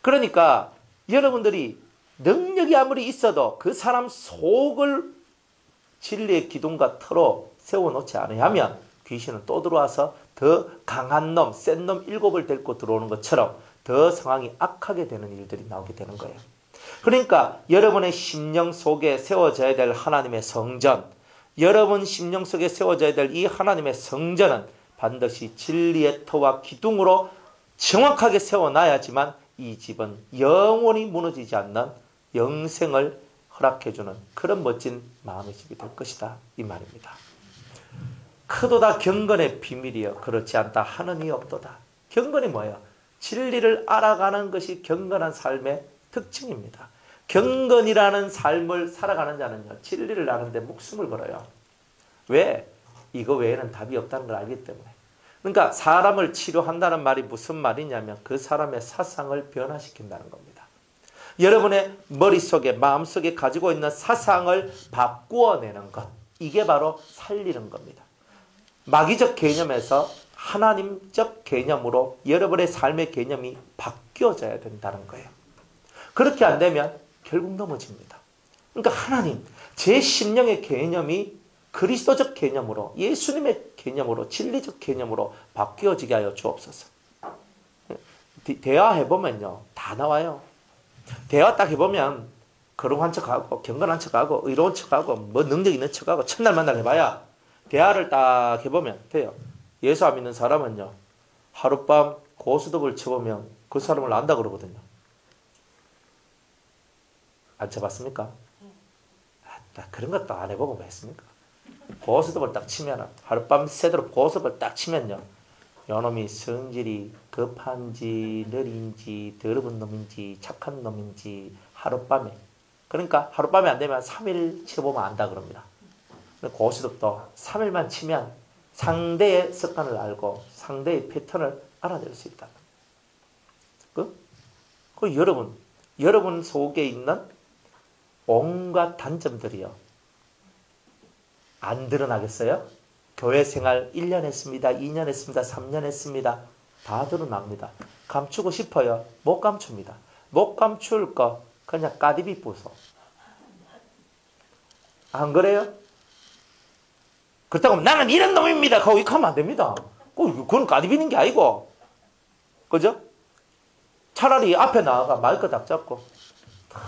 Speaker 1: 그러니까 여러분들이 능력이 아무리 있어도 그 사람 속을 진리의 기둥과 터로 세워놓지 않으면 귀신은 또 들어와서 더 강한 놈, 센 놈 7을 데리고 들어오는 것처럼 더 상황이 악하게 되는 일들이 나오게 되는 거예요. 그러니까 여러분의 심령 속에 세워져야 될 하나님의 성전, 여러분 심령 속에 세워져야 될 이 하나님의 성전은 반드시 진리의 터와 기둥으로 정확하게 세워놔야지만 이 집은 영원히 무너지지 않는 영생을 허락해주는 그런 멋진 마음의 집이 될 것이다 이 말입니다. 크도다 경건의 비밀이여 그렇지 않다 하는 이 없도다. 경건이 뭐예요? 진리를 알아가는 것이 경건한 삶의 특징입니다. 경건이라는 삶을 살아가는 자는요 진리를 아는데 목숨을 걸어요. 왜? 이거 외에는 답이 없다는 걸 알기 때문에. 그러니까 사람을 치료한다는 말이 무슨 말이냐면 그 사람의 사상을 변화시킨다는 겁니다. 여러분의 머릿속에 마음속에 가지고 있는 사상을 바꾸어내는 것, 이게 바로 살리는 겁니다. 마귀적 개념에서 하나님적 개념으로 여러분의 삶의 개념이 바뀌어져야 된다는 거예요. 그렇게 안 되면 결국 넘어집니다. 그러니까 하나님, 제 심령의 개념이 그리스도적 개념으로, 예수님의 개념으로, 진리적 개념으로 바뀌어지게 하여 주옵소서. 대화해보면요 다 나와요. 대화 딱 해보면 거룩한 척하고 경건한 척하고 의로운 척하고 뭐 능력 있는 척하고 첫날 만날 해봐야 대화를 딱 해보면 돼요. 예수 안 믿는 사람은요, 하룻밤 고스톱을 쳐보면 그 사람을 안다 그러거든요. 안 쳐봤습니까? 그런 것도 안 해보고 뭐 했습니까? 고스톱을 딱 치면, 하룻밤 새도록 고스톱을 딱 치면요, 요놈이 성질이 급한지 느린지 더러운 놈인지 착한 놈인지 하룻밤에, 그러니까 하룻밤에 안 되면 3일 쳐보면 안다 그럽니다. 고스톱도 3일만 치면 상대의 습관을 알고 상대의 패턴을 알아낼 수 있다. 여러분 속에 있는 온갖 단점들이요, 안 드러나겠어요? 교회 생활 1년 했습니다. 2년 했습니다. 3년 했습니다. 다 드러납니다. 감추고 싶어요? 못 감춥니다. 못 감출 거 그냥 까디비 부숴. 안 그래요? 그렇다고 나는 이런 놈입니다. 거기 가면 안 됩니다. 그건 까디비는 게 아니고. 그죠? 차라리 앞에 나와가 마이크 딱 잡고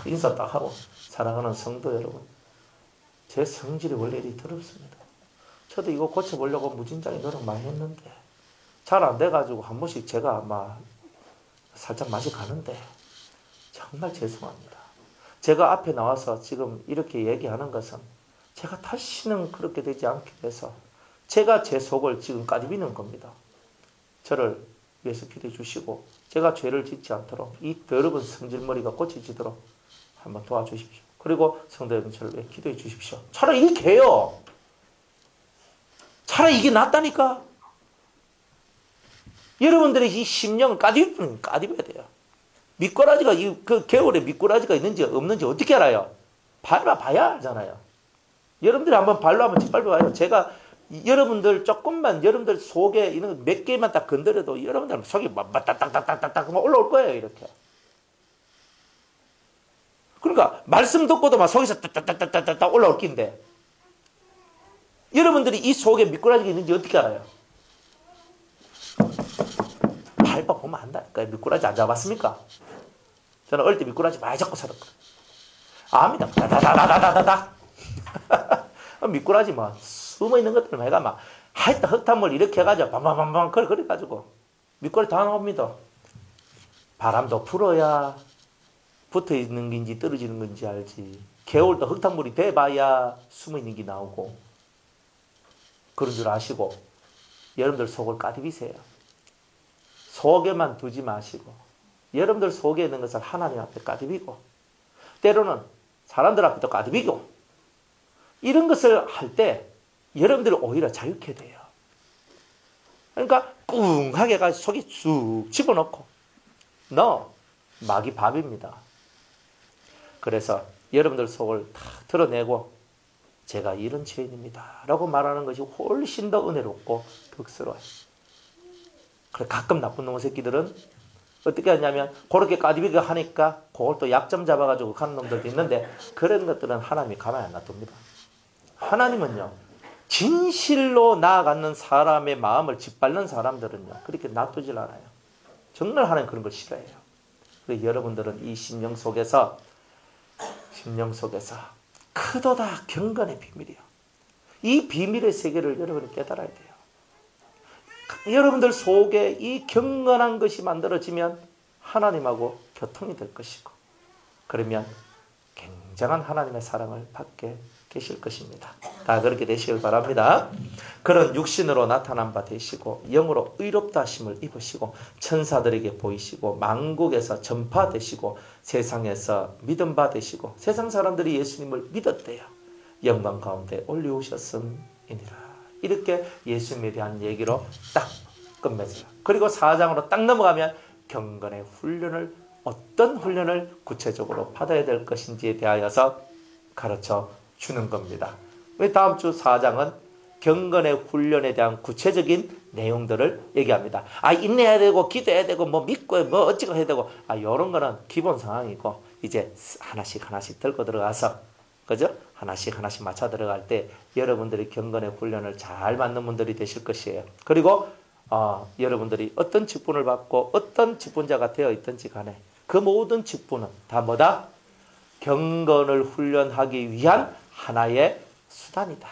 Speaker 1: 인사 딱 하고, 사랑하는 성도 여러분, 제 성질이 원래 이리 더럽습니다. 저도 이거 고쳐보려고 무진장에 노력 많이 했는데 잘 안 돼가지고 한 번씩 제가 막 살짝 맛이 가는데 정말 죄송합니다. 제가 앞에 나와서 지금 이렇게 얘기하는 것은 제가 다시는 그렇게 되지 않게 돼서 제가 제 속을 지금 까디비는 겁니다. 저를 위해서 기도해 주시고 제가 죄를 짓지 않도록 이 더러운 성질머리가 고쳐지도록 한번 도와주십시오. 그리고 성도 여러분, 저를 위해 기도해 주십시오. 차라리 이렇게 해요. 차라리 이게 낫다니까. 여러분들의 이 심령을 까디벼야 돼요. 미꾸라지가 그 개울에 미꾸라지가 있는지 없는지 어떻게 알아요? 봐야 알잖아요. 여러분들이 한번 발로 한번 짓밟아봐요. 제가 여러분들 조금만, 여러분들 속에 있는 몇 개만 딱 건드려도 여러분들 속이 막 딱딱딱딱딱 올라올 거예요. 이렇게. 그러니까 말씀 듣고도 막 속에서 딱딱딱딱딱 올라올 낀데, 여러분들이 이 속에 미꾸라지가 있는지 어떻게 알아요? 밟아보면 안다니까요. 미꾸라지 안 잡았습니까? 저는 어릴 때 미꾸라지 많이 잡고 살았거든요. 압니다. 다다다다다다다. 미꾸라지 뭐 숨어있는 것들 내가 막 하여튼 흙탕물 이렇게 해가지고 밤밤밤밤 그래가지고 미꾸라지 다 나옵니다. 바람도 불어야 붙어있는 건지 떨어지는 건지 알지. 개울도 흙탕물이 돼봐야 숨어있는 게 나오고, 그런 줄 아시고 여러분들 속을 까디비세요. 속에만 두지 마시고 여러분들 속에 있는 것을 하나님 앞에 까디비고, 때로는 사람들 앞에도 까디비고, 이런 것을 할 때 여러분들이 오히려 자유케 돼요. 그러니까 꿍하게 가지고 속에 쑥 집어넣고 너 마귀 밥입니다. 그래서 여러분들 속을 다 드러내고 제가 이런 죄인입니다 라고 말하는 것이 훨씬 더 은혜롭고 덕스러워요. 그래, 가끔 나쁜 놈의 새끼들은 어떻게 하냐면 그렇게 까디비가 하니까 그걸 또 약점 잡아가지고 가는 놈들도 있는데, 그런 것들은 하나님이 가만히 안 놔둡니다. 하나님은요, 진실로 나아가는 사람의 마음을 짓밟는 사람들은요 그렇게 놔두질 않아요. 정말 하나님 그런 걸 싫어해요. 그래서 여러분들은 이 심령 속에서 크도다 경건의 비밀이요, 이 비밀의 세계를 여러분이 깨달아야 돼요. 여러분들 속에 이 경건한 것이 만들어지면 하나님하고 교통이 될 것이고, 그러면 굉장한 하나님의 사랑을 받게 계실 것입니다. 다 그렇게 되시길 바랍니다. 그런 육신으로 나타난 바 되시고 영으로 의롭다 하심을 입으시고 천사들에게 보이시고 만국에서 전파되시고 세상에서 믿음 받으시고 세상 사람들이 예수님을 믿었대요. 영광 가운데 올리우셨음이니라. 이렇게 예수님에 대한 얘기로 딱 끝맺어요. 그리고 4장으로 딱 넘어가면 경건의 훈련을, 어떤 훈련을 구체적으로 받아야 될 것인지에 대하여서 가르쳐 주는 겁니다. 다음 주 4장은 경건의 훈련에 대한 구체적인 내용들을 얘기합니다. 인내해야 되고 기도해야 되고 뭐 믿고 뭐 어찌고 해야 되고 이런 거는 기본 상황이고, 이제 하나씩 들고 들어가서, 그죠? 하나씩 맞춰 들어갈 때 여러분들이 경건의 훈련을 잘 받는 분들이 되실 것이에요. 그리고 여러분들이 어떤 직분을 받고 어떤 직분자가 되어 있든지 간에 그 모든 직분은 다 뭐다? 경건을 훈련하기 위한 하나의 수단이다.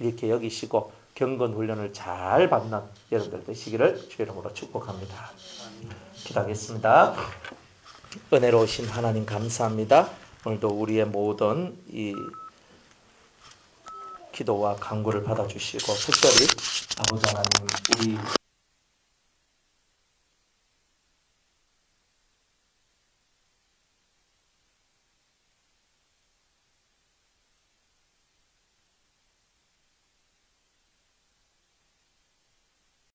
Speaker 1: 이렇게 여기시고 경건 훈련을 잘 받는 여러분들 되시기를 주의 이름으로 축복합니다. 기도하겠습니다. 은혜로우신 하나님 감사합니다. 오늘도 우리의 모든 이 기도와 간구를 받아주시고 특별히 아버지 하나님 우리